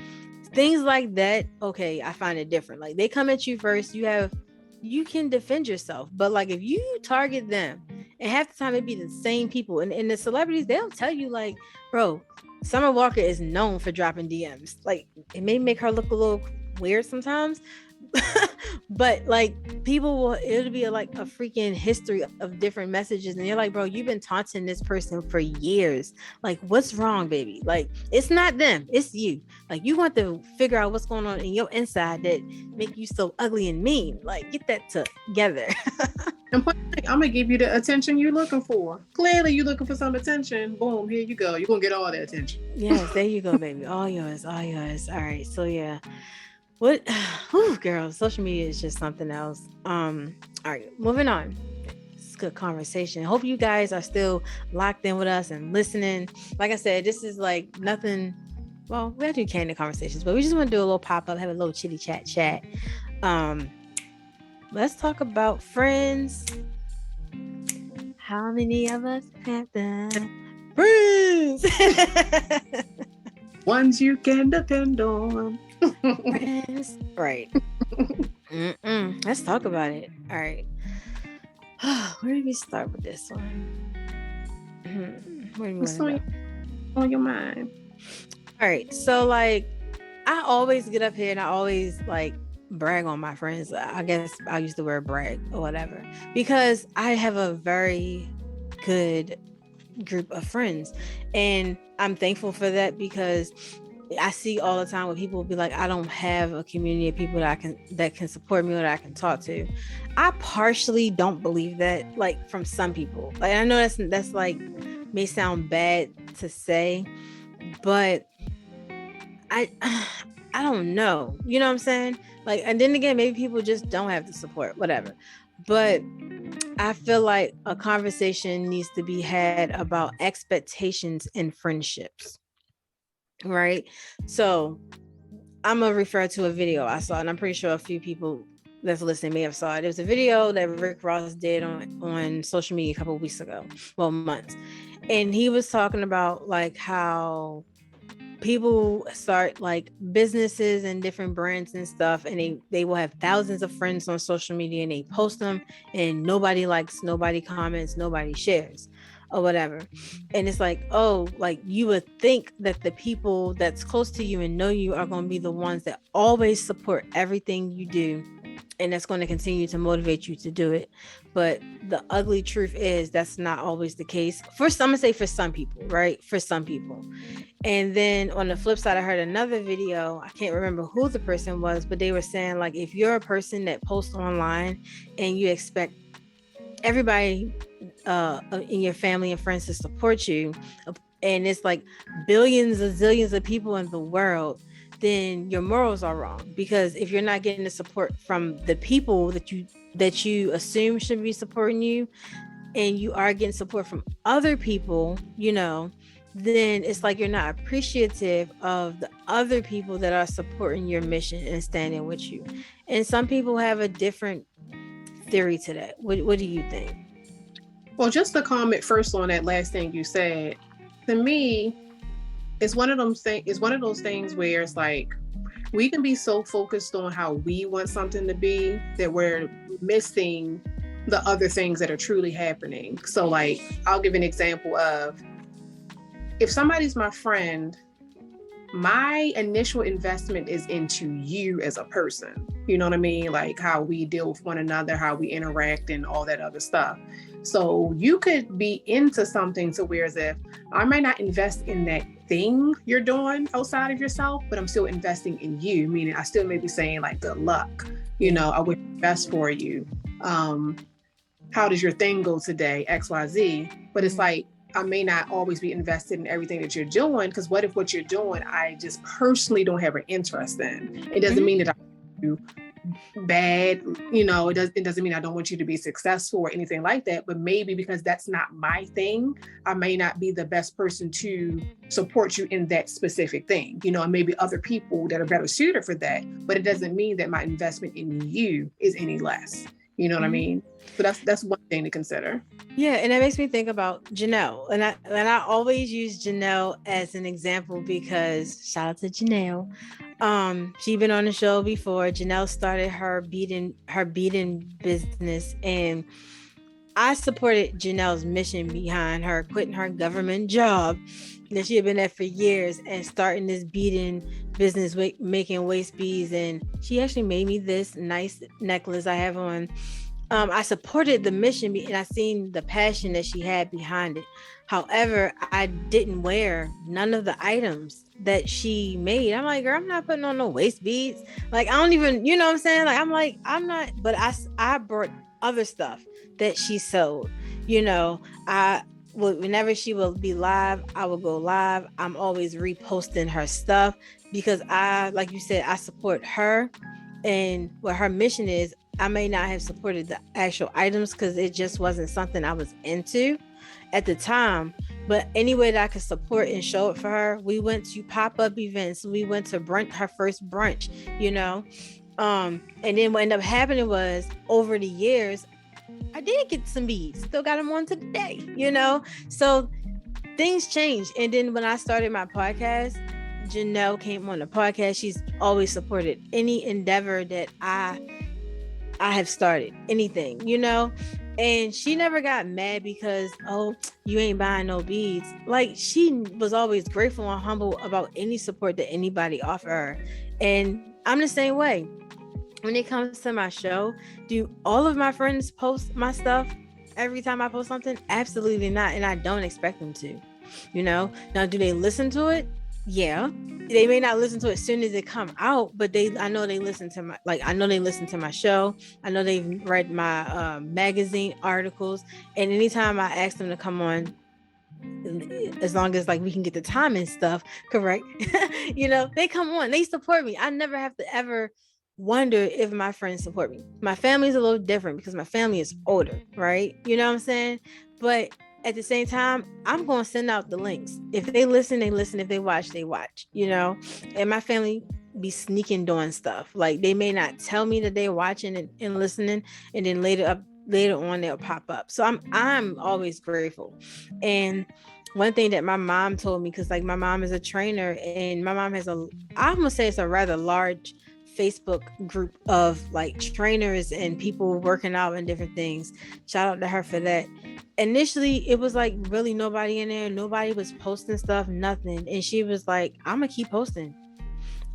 things like that. Okay, I find it different. Like, they come at you first, you can defend yourself, but like, if you target them, and half the time it be the same people, and the celebrities, they'll tell you, like, bro, Summer Walker is known for dropping DMs. Like, it may make her look a little weird sometimes, but like, it'll be like a freaking history of different messages, and you're like, bro, you've been taunting this person for years. Like, what's wrong, baby? Like, it's not them, it's you. Like, you want to figure out what's going on in your inside that make you so ugly and mean. Like, get that together. And I'm gonna give you the attention you're looking for. Clearly, you're looking for some attention. Boom, here you go. You're gonna get all the attention. Yes, there you go, baby. All yours, all yours. All right, so yeah. What? Whew, girl, social media is just something else. All right, moving on. It's a good conversation. Hope you guys are still locked in with us and listening. Like I said, this is like nothing. Well, we have to do candid conversations, but we just want to do a little pop up, have a little chitty chat. Let's talk about friends. How many of us have the friends? Ones you can depend on. Friends. Right. Let's talk about it. All right. Where do we start with this one? Where do we What's on your mind? All right. So, like, I always get up here and I always, like, brag on my friends. I guess I'll use the word brag or whatever, because I have a very good group of friends, and I'm thankful for that, because I see all the time where people will be like, I don't have a community of people that can support me or that I can talk to. I partially don't believe that, like, from some people. Like, I know that's like may sound bad to say, but I don't know. You know what I'm saying? Like, and then again, maybe people just don't have the support, whatever. But I feel like a conversation needs to be had about expectations in friendships, right? So I'm going to refer to a video I saw, and I'm pretty sure a few people that's listening may have saw it. It was a video that Rick Ross did on social media a couple of weeks ago, months. And he was talking about, like, how people start, like, businesses and different brands and stuff, and they will have thousands of friends on social media, and they post them and nobody likes, nobody comments, nobody shares or whatever. And it's like, oh, like, you would think that the people that's close to you and know you are going to be the ones that always support everything you do And that's going to continue to motivate you to do it. But the ugly truth is that's not always the case. First, I'm going to say for some people, right? For some people. And then on the flip side, I heard another video. I can't remember who the person was, but they were saying, like, if you're a person that posts online and you expect everybody in your family and friends to support you, and it's like billions and zillions of people in the world, then your morals are wrong. Because if you're not getting the support from the people that you assume should be supporting you, and you are getting support from other people, then it's like you're not appreciative of the other people that are supporting your mission and standing with you. And some people have a different theory to that. What do you think? Well, just to comment first on that last thing you said, to me, it's one of those things where it's like we can be so focused on how we want something to be that we're missing the other things that are truly happening. So, like, I'll give an example of, if somebody's my friend, my initial investment is into you as a person. You know what I mean? Like how we deal with one another, how we interact, and all that other stuff. So you could be into something to where as if I might not invest in that thing you're doing outside of yourself, but I'm still investing in you, meaning I still may be saying like, good luck, I wish the best for you. How does your thing go today? XYZ. But it's like, I may not always be invested in everything that you're doing, because what if what you're doing, I just personally don't have an interest in? It doesn't mean that I do bad, it doesn't mean I don't want you to be successful or anything like that, but maybe because that's not my thing, I may not be the best person to support you in that specific thing, and maybe other people that are better suited for that, but it doesn't mean that my investment in you is any less. You know what I mean? So that's one thing to consider. Yeah, and it makes me think about Janelle, and I always use Janelle as an example because shout out to Janelle. She's been on the show before. Janelle started her beading business, and I supported Janelle's mission behind her quitting her government job that she had been at for years and starting this beading business, making waist beads. And she actually made me this nice necklace I have on. I supported the mission and I seen the passion that she had behind it. However, I didn't wear none of the items that she made. I'm like, girl, I'm not putting on no waist beads. Like, I don't even, you know what I'm saying? Like, I'm not, but I brought other stuff that she sold. Whenever she will be live, I will go live. I'm always reposting her stuff because like you said, I support her and what her mission is. I may not have supported the actual items because it just wasn't something I was into at the time. But any way that I could support and show it for her, we went to pop-up events. We went to her first brunch, and then what ended up happening was over the years, I did get some beads, still got them on to the day, so things changed. And then when I started my podcast, Janelle came on the podcast. She's always supported any endeavor that I have started, anything, and she never got mad because, oh, you ain't buying no beads. Like, she was always grateful and humble about any support that anybody offered her. And I'm the same way. When it comes to my show, do all of my friends post my stuff every time I post something? Absolutely not. And I don't expect them to, Now, do they listen to it? Yeah. They may not listen to it as soon as it come out, but I know they listen to my show. I know they've read my magazine articles. And anytime I ask them to come on, as long as like we can get the time and stuff correct, they come on, they support me. I never have to ever wonder if my friends support me. My family's a little different because my family is older, right? You know what I'm saying? But at the same time, I'm going to send out the links. If they listen, they listen. If they watch, they watch, and my family be sneaking doing stuff. Like, they may not tell me that they're watching and listening, and then later on they'll pop up. So I'm always grateful. And one thing that my mom told me, because like my mom is a trainer, and my mom has I'm gonna say it's a rather large Facebook group of like trainers and people working out and different things. Shout out to her for that. Initially, it was like really nobody in there. Nobody was posting stuff, nothing. And she was like, I'm gonna keep posting.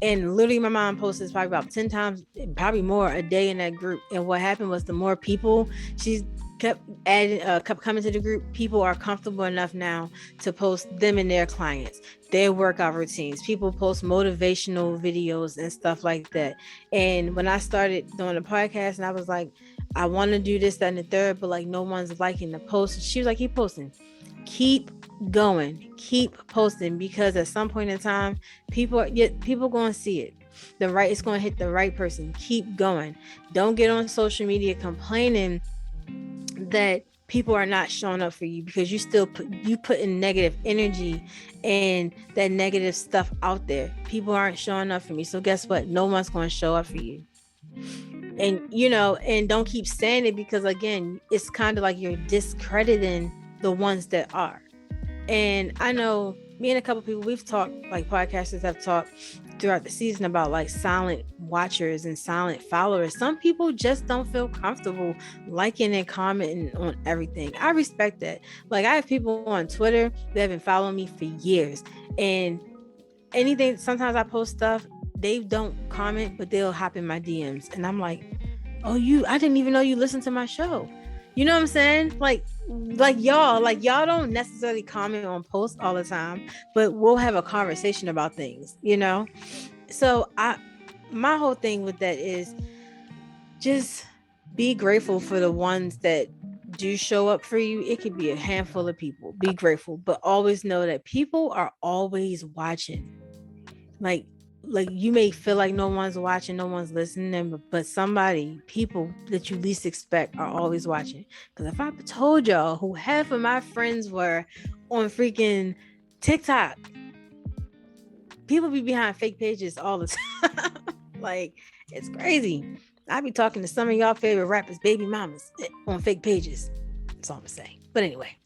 And literally my mom posted probably about 10 times, probably more a day in that group. And what happened was the more people she kept adding, kept coming to the group, people are comfortable enough now to post them and their clients, their workout routines. People post motivational videos and stuff like that. And when I started doing the podcast and I was like, I want to do this, that, and the third, but like no one's liking the post. She was like, keep posting, keep going, keep posting, because at some point in time, people going to see it. It's going to hit the right person. Keep going. Don't get on social media complaining that people are not showing up for you, because you still put in negative energy and that negative stuff out there. People aren't showing up for me, so guess what? No one's going to show up for you. And and don't keep saying it, because again, it's kind of like you're discrediting the ones that are. And I know me and a couple people, we've talked, like podcasters have talked throughout the season about like silent watchers and silent followers. Some people just don't feel comfortable liking and commenting on everything. I respect that. Like, I have people on Twitter that have been following me for years, and anything, sometimes I post stuff, they don't comment, but they'll hop in my DMs, and I'm like, oh, I didn't even know you listened to my show. You know what I'm saying? Like y'all don't necessarily comment on posts all the time, but we'll have a conversation about things, So my whole thing with that is just be grateful for the ones that do show up for you. It could be a handful of people. Be grateful, but always know that people are always watching. Like you may feel like no one's watching, no one's listening, but people that you least expect are always watching. Because if I told y'all who half of my friends were on freaking TikTok, people be behind fake pages all the time. Like, it's crazy. I be talking to some of y'all favorite rappers, baby mamas, on fake pages. That's all I'm saying. But anyway,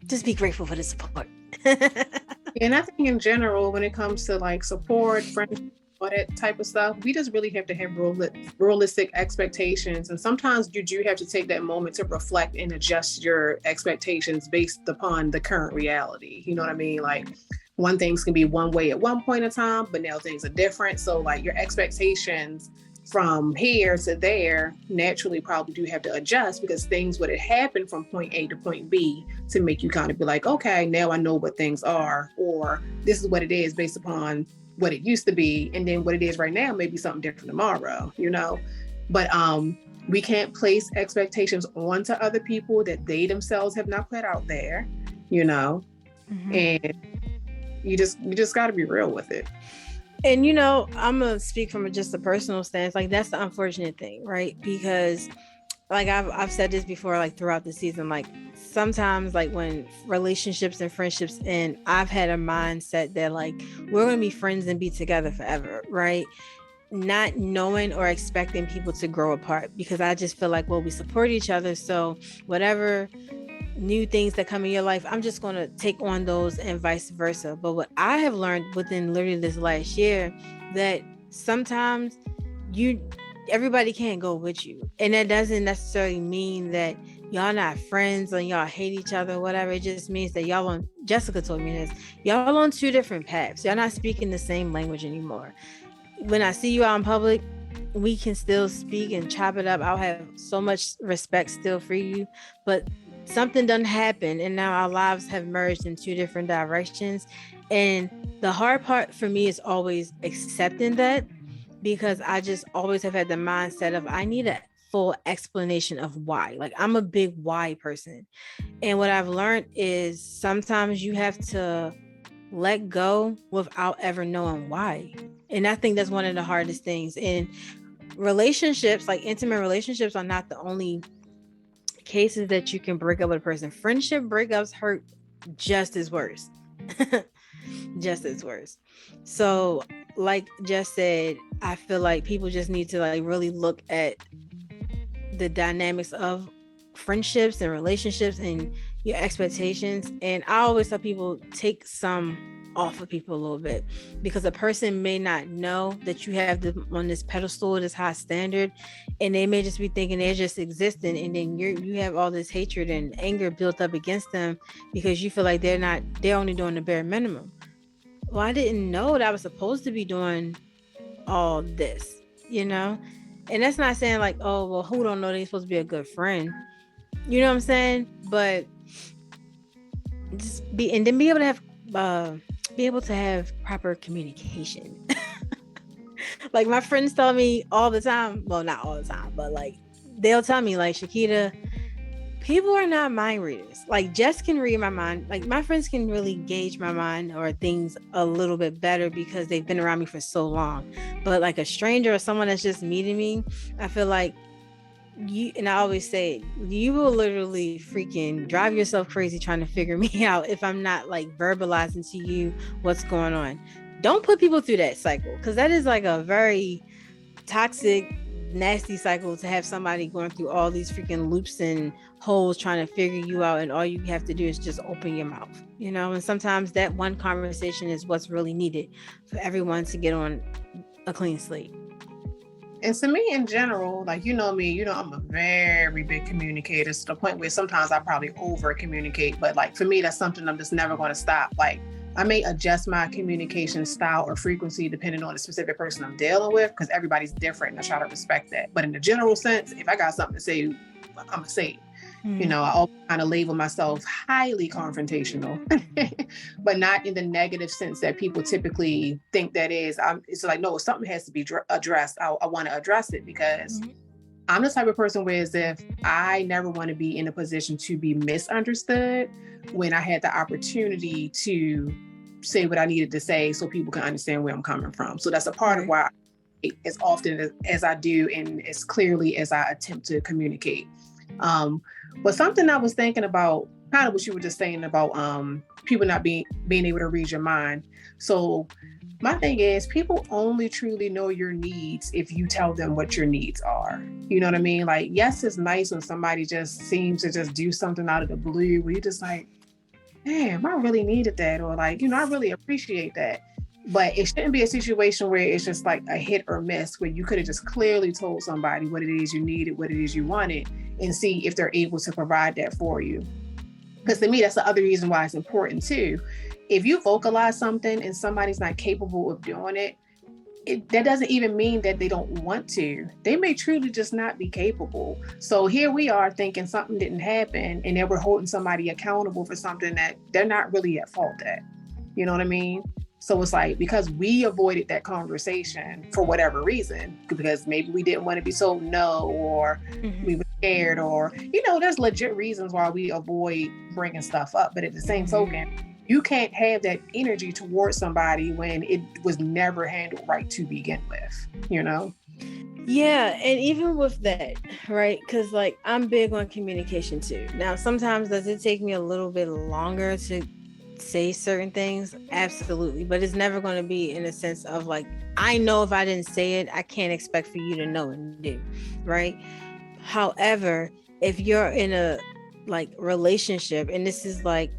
just be grateful for the support. And I think in general, when it comes to like support, friendship, all that type of stuff, we just really have to have realistic expectations. And sometimes you do have to take that moment to reflect and adjust your expectations based upon the current reality. You know what I mean? Like, one things can be one way at one point in time, but now things are different. So like your expectations from here to there naturally probably do have to adjust, because things would have happened from point A to point B to make you kind of be like, okay, now I know what things are, or this is what it is based upon what it used to be, and then what it is right now may be something different tomorrow, But we can't place expectations onto other people that they themselves have not put out there, Mm-hmm. And you just got to be real with it. And, I'm going to speak from just a personal stance. Like, that's the unfortunate thing, right? Because like I've said this before, like throughout the season, like sometimes like when relationships and friendships end, I've had a mindset that like, we're going to be friends and be together forever, right? Not knowing or expecting people to grow apart, because I just feel like, well, we support each other. So whatever new things that come in your life, I'm just going to take on those, and vice versa. But what I have learned within literally this last year, that sometimes everybody can't go with you, and that doesn't necessarily mean that y'all not friends or y'all hate each other or whatever. It just means that Jessica told me this, y'all on two different paths. Y'all not speaking the same language anymore. When I see you out in public, we can still speak and chop it up. I'll have so much respect still for you, but something done happened, and now our lives have merged in two different directions. And the hard part for me is always accepting that, because I just always have had the mindset of I need a full explanation of why. Like, I'm a big why person. And what I've learned is sometimes you have to let go without ever knowing why. And I think that's one of the hardest things. In relationships, like intimate relationships, are not the only cases that you can break up with a person. Friendship breakups hurt just as worse. Just as worse. So like Jess said, I feel like people just need to like really look at the dynamics of friendships and relationships and your expectations. And I always tell people, take some off of people a little bit, because a person may not know that you have them on this pedestal, this high standard, and they may just be thinking they're just existing, and then you have all this hatred and anger built up against them because you feel like they're only doing the bare minimum. Well, I didn't know that I was supposed to be doing all this, you know? And that's not saying like, oh, well, who don't know they're supposed to be a good friend? You know what I'm saying? But just be able to have proper communication. Like my friends tell me all the time, well, not all the time, but like they'll tell me like, Shakita, people are not mind readers. Like Jess can read my mind. Like my friends can really gauge my mind or things a little bit better because they've been around me for so long. But like a stranger or someone that's just meeting me, I feel like and I always say, you will literally freaking drive yourself crazy trying to figure me out if I'm not like verbalizing to you what's going on. Don't put people through that cycle, because that is like a very toxic, nasty cycle to have somebody going through all these freaking loops and holes trying to figure you out, and all you have to do is just open your mouth, you know? And sometimes that one conversation is what's really needed for everyone to get on a clean slate. And to me in general, like, you know me, I'm a very big communicator to the point where sometimes I probably over communicate, but like for me, that's something I'm just never going to stop. Like I may adjust my communication style or frequency depending on the specific person I'm dealing with, because everybody's different and I try to respect that. But in the general sense, if I got something to say, I'm going to say it. You know, I always kind of label myself highly confrontational, but not in the negative sense that people typically think that is. It's like, no, something has to be addressed. I want to address it because I'm the type of person where as if I never want to be in a position to be misunderstood when I had the opportunity to say what I needed to say so people can understand where I'm coming from. So that's a part of why as often as I do and as clearly as I attempt to communicate. But something I was thinking about, kind of what you were just saying about people not being able to read your mind. So my thing is, people only truly know your needs if you tell them what your needs are. You know what I mean? Like, yes, it's nice when somebody just seems to just do something out of the blue where you're just like, damn, I really needed that. Or like, I really appreciate that. But it shouldn't be a situation where it's just like a hit or miss, where you could have just clearly told somebody what it is you needed, what it is you wanted, and see if they're able to provide that for you. Because to me, that's the other reason why it's important too. If you vocalize something and somebody's not capable of doing it, that doesn't even mean that they don't want to. They may truly just not be capable. So here we are thinking something didn't happen, and then we're holding somebody accountable for something that they're not really at fault at. You know what I mean? So it's like, because we avoided that conversation for whatever reason, because maybe we didn't want to be told no, or we were scared, or, there's legit reasons why we avoid bringing stuff up. But at the same token, you can't have that energy towards somebody when it was never handled right to begin with, Yeah, and even with that, right? Because like I'm big on communication too. Now, sometimes does it take me a little bit longer to say certain things? Absolutely. But it's never going to be in a sense of like, I know if I didn't say it, I can't expect for you to know and do, right? However, if you're in a like relationship, and this is like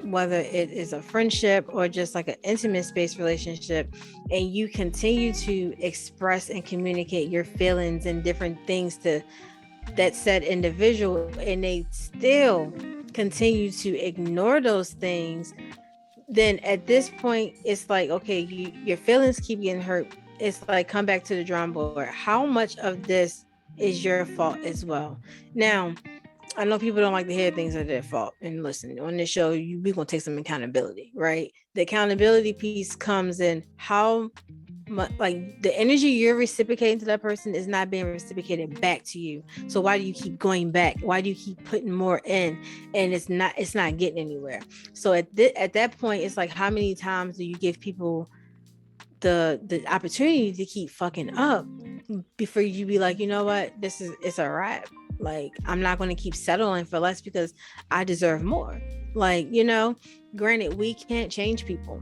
whether it is a friendship or just like an intimate space relationship, and you continue to express and communicate your feelings and different things to that said individual, and they still continue to ignore those things, then at this point it's like, okay, your feelings keep getting hurt. It's like, come back to the drawing board. How much of this is your fault as well? Now, I know people don't like to hear things are their fault, and listen, on this show we're gonna take some accountability, right? The accountability piece comes in how much, like, the energy you're reciprocating to that person is not being reciprocated back to you. So why do you keep going back? Why do you keep putting more in, and it's not getting anywhere? So at that point, it's like, how many times do you give people the opportunity to keep fucking up before you be like, you know what, it's a wrap. Like, I'm not going to keep settling for less because I deserve more. Like, granted, we can't change people.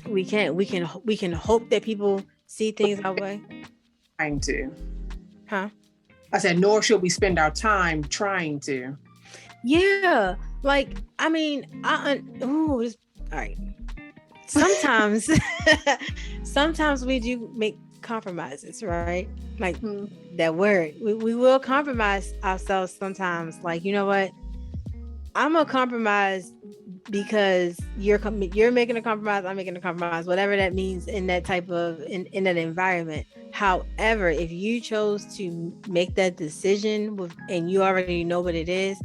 We can hope that people see things our way. Trying to. Huh? I said, nor should we spend our time trying to. Yeah. Like, I mean, all right. Sometimes we do make compromises, right? Like that word, we will compromise ourselves sometimes. Like, you know what, I'm gonna compromise because you're making a compromise, I'm making a compromise, whatever that means in that type of in that environment. However, if you chose to make that decision and you already know what it is,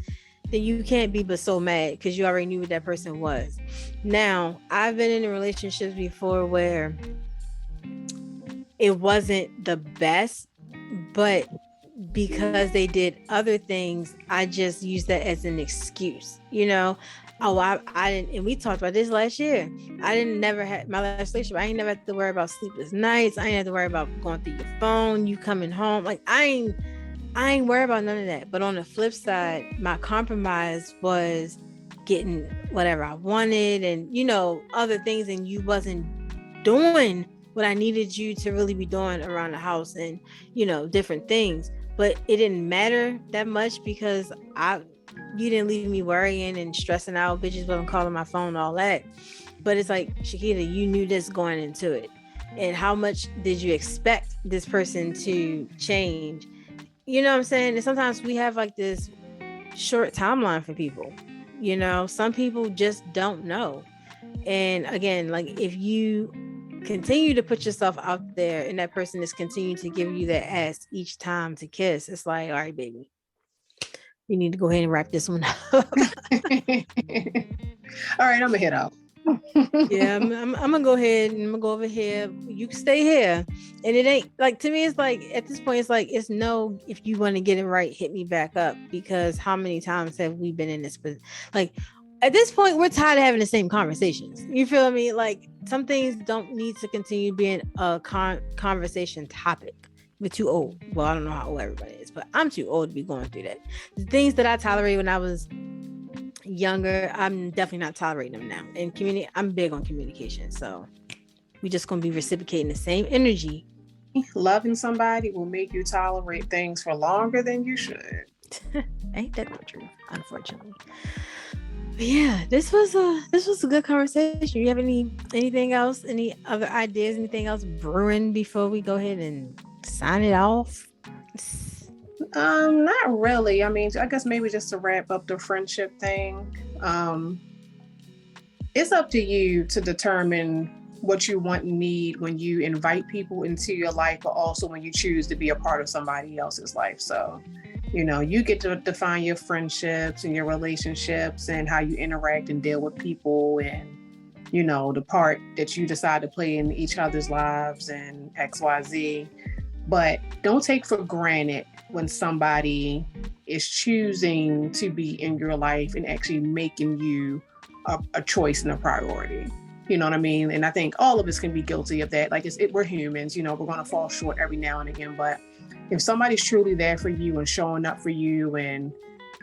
then you can't be but so mad because you already knew what that person was. Now, I've been in relationships before where it wasn't the best, but because they did other things, I just used that as an excuse, Oh, I didn't, and we talked about this last year. I didn't never had my last relationship. I ain't never had to worry about sleepless nights. I ain't had to worry about going through your phone, you coming home. Like I ain't worried about none of that. But on the flip side, my compromise was getting whatever I wanted and other things, and you wasn't doing what I needed you to really be doing around the house and different things. But it didn't matter that much because you didn't leave me worrying and stressing out. Bitches wasn't calling my phone and all that. But it's like, Shakita, you knew this going into it. And how much did you expect this person to change? You know what I'm saying? And sometimes we have like this short timeline for people. Some people just don't know. And again, like if you continue to put yourself out there and that person is continuing to give you that ass each time to kiss, it's like, all right, baby, you need to go ahead and wrap this one up. All right, I'm gonna head out. Yeah, I'm gonna go ahead and I'm gonna go over here. You can stay here. And it ain't like, to me, it's like at this point, it's like, it's no, if you want to get it right, hit me back up. Because how many times have we been in this? Like at this point, we're tired of having the same conversations. You feel me? Like some things don't need to continue being a conversation topic. We're too old. Well, I don't know how old everybody is, but I'm too old to be going through that. The things that I tolerated when I was younger, I'm definitely not tolerating them now. And I'm big on communication, so we just gonna be reciprocating the same energy. Loving somebody will make you tolerate things for longer than you should. Ain't that not true? Unfortunately. But yeah, this was a good conversation. You have anything else? Any other ideas? Anything else brewing before we go ahead and sign it off? Not really. I mean, I guess maybe just to wrap up the friendship thing. It's up to you to determine what you want and need when you invite people into your life, but also when you choose to be a part of somebody else's life. So, you get to define your friendships and your relationships and how you interact and deal with people and, the part that you decide to play in each other's lives and XYZ. But don't take for granted when somebody is choosing to be in your life and actually making you a choice and a priority. You know what I mean? And I think all of us can be guilty of that. Like we're humans, we're going to fall short every now and again. But if somebody's truly there for you and showing up for you, and,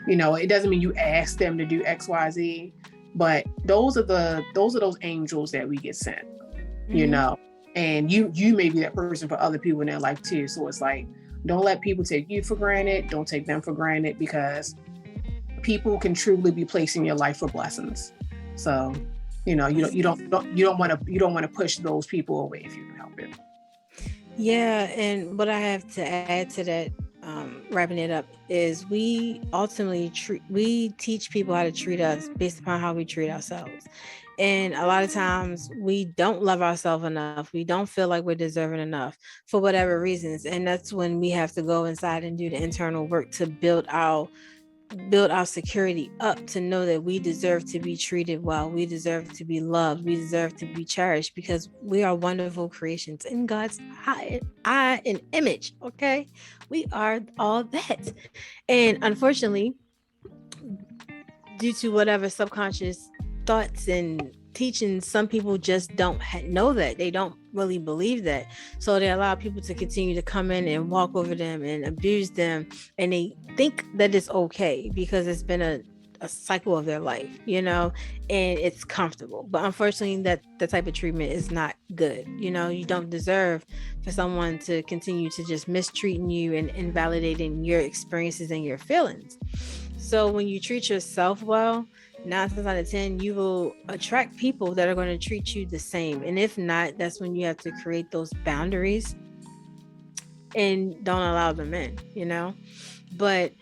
it doesn't mean you ask them to do X, Y, Z, but those are those angels that we get sent, and you may be that person for other people in their life too. So it's like, don't let people take you for granted. Don't take them for granted, because people can truly be placed in your life for blessings. So, you don't want to push those people away if you can help it. Yeah, and what I have to add to that, wrapping it up, is we ultimately teach people how to treat us based upon how we treat ourselves. And a lot of times we don't love ourselves enough. We don't feel like we're deserving enough for whatever reasons. And that's when we have to go inside and do the internal work to build our security up, to know that we deserve to be treated well. We deserve to be loved. We deserve to be cherished, because we are wonderful creations in God's eye and image. Okay. We are all that. And unfortunately, due to whatever subconscious thoughts and teachings, some people just don't know that. They don't really believe that. So they allow people to continue to come in and walk over them and abuse them. And they think that it's okay because it's been a cycle of their life, and it's comfortable. But unfortunately, that type of treatment is not good. You don't deserve for someone to continue to just mistreating you and invalidating your experiences and your feelings. So when you treat yourself well, 9 times out of 10, you will attract people that are going to treat you the same. And if not, that's when you have to create those boundaries and don't allow them in, But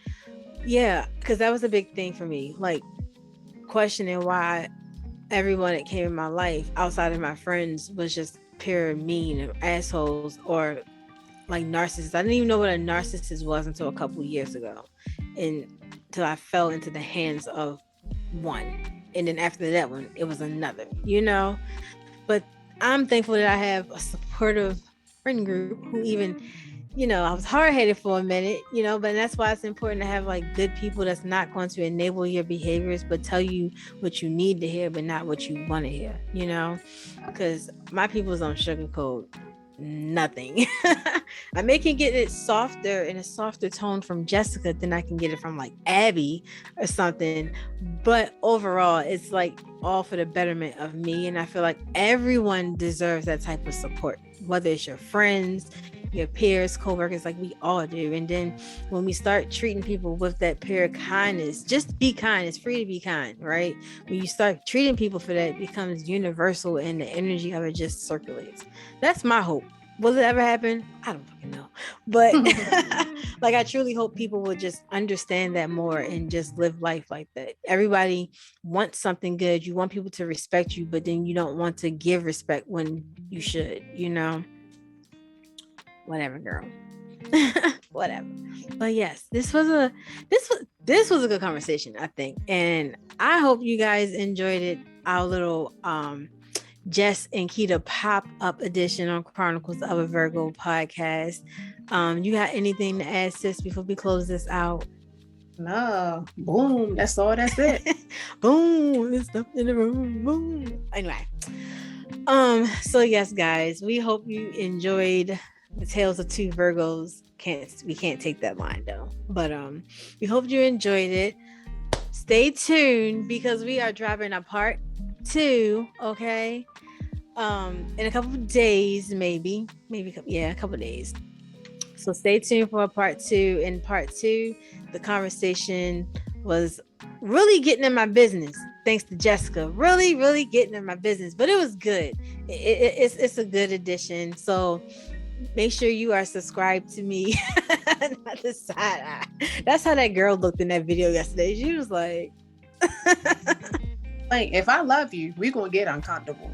yeah, because that was a big thing for me, like questioning why everyone that came in my life outside of my friends was just pure mean assholes or like narcissists. I didn't even know what a narcissist was until a couple years ago, and until I fell into the hands of one, and then after that one it was another, but I'm thankful that I have a supportive friend group who even, I was hard-headed for a minute, but that's why it's important to have like good people that's not going to enable your behaviors but tell you what you need to hear but not what you want to hear, because my people don't sugarcoat nothing. I may can get it softer in a softer tone from Jessica than I can get it from like Abby or something, but overall it's like all for the betterment of me, and I feel like everyone deserves that type of support, whether it's your friends, your peers, co-workers, like we all do. And then when we start treating people with that pure kindness, just be kind, it's free to be kind, right? When you start treating people for that, it becomes universal and the energy of it just circulates. That's my hope. Will it ever happen? I don't fucking know, but like I truly hope people will just understand that more and just live life like that. Everybody wants something good. You want people to respect you, but then you don't want to give respect when you should, whatever, girl. Whatever. But yes, this was a good conversation, I think, and I hope you guys enjoyed it. Our little Jess and Kita pop-up edition on Chronicles of a Virgo podcast. You got anything to add, sis, before we close this out? No. Boom. That's all. That's it. Boom. There's stuff in the room. Boom. Anyway. So yes, guys, we hope you enjoyed the Tales of Two Virgos. We can't take that line though. But we hope you enjoyed it. Stay tuned because we are dropping a part 2, okay? In a couple of days, maybe a couple of days. So stay tuned for a part 2. In part 2, the conversation was really getting in my business. Thanks to Jessica, really, really getting in my business, but it was good. It's a good addition. So make sure you are subscribed to me. Not the side eye. That's how that girl looked in that video yesterday. She was like, like, if I love you, we're gonna get uncomfortable.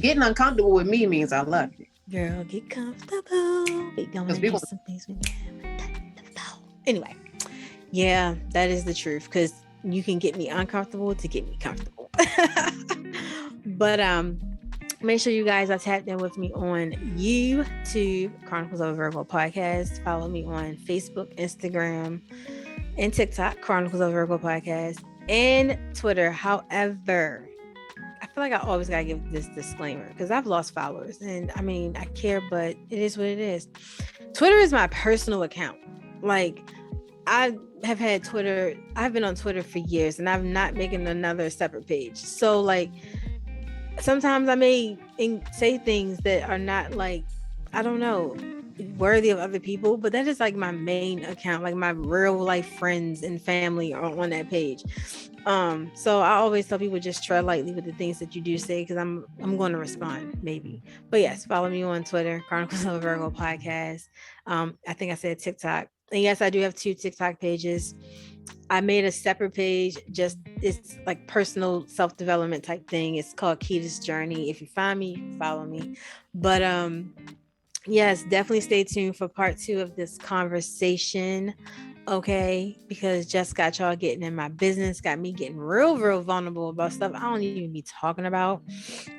Getting uncomfortable with me means I love you. Girl, get comfortable. We're gonna do some things with anyway. Yeah, that is the truth, because you can get me uncomfortable to get me comfortable. But make sure you guys are tapped in with me on YouTube, Chronicles of a Virgo podcast. Follow me on Facebook, Instagram, and TikTok, Chronicles of a Virgo podcast, and Twitter. However, I feel like I always gotta give this disclaimer because I've lost followers, and I mean, I care, but it is what it is. Twitter is my personal account. Like, I have had Twitter. I've been on Twitter for years, and I'm not making another separate page. So, like, sometimes I may say things that are not, like, I don't know, worthy of other people, but that is like my main account. Like, my real life friends and family are on that page. So I always tell people just tread lightly with the things that you do say, because I'm going to respond maybe. But yes, follow me on Twitter, Chronicles of a Virgo podcast. I think I said TikTok. And yes, I do have 2 TikTok pages. I made a separate page, it's like personal self-development type thing. It's called Kita's Journey. If you find me, you can follow me. But yes, definitely stay tuned for part 2 of this conversation. Okay, because Jess got y'all getting in my business, got me getting real vulnerable about stuff I don't even be talking about.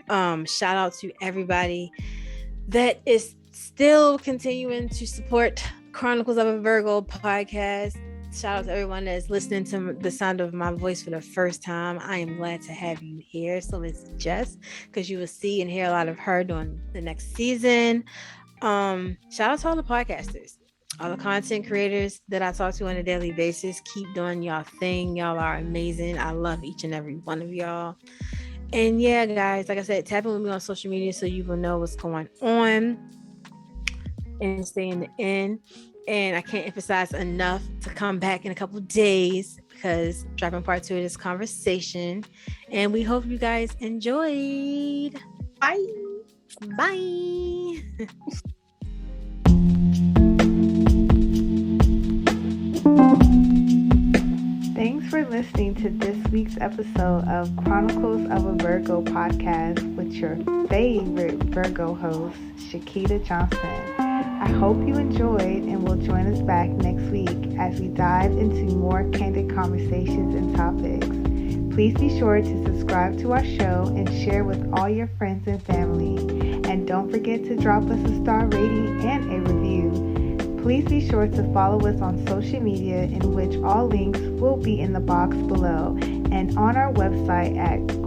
Shout out to everybody that is still continuing to support Chronicles of a Virgo podcast. Shout out to everyone that is listening to the sound of my voice for the first time. I am glad to have you here. So it's Jess, because you will see and hear a lot of her during the next season. Shout out to all the podcasters, all the content creators that I talk to on a daily basis. Keep doing y'all thing. Y'all are amazing. I love each and every one of y'all. And yeah, guys, like I said, tap in with me on social media so you will know what's going on and stay in the end. And I can't emphasize enough to come back in a couple of days, because dropping part 2 of this conversation. And we hope you guys enjoyed. Bye. Bye. Thanks for listening to this week's episode of Chronicles of a Virgo podcast with your favorite Virgo host, Shakita Johnson. I hope you enjoyed and will join us back next week as we dive into more candid conversations and topics. Please be sure to subscribe to our show and share with all your friends and family. And don't forget to drop us a star rating and a review. Please be sure to follow us on social media, in which all links will be in the box below and on our website at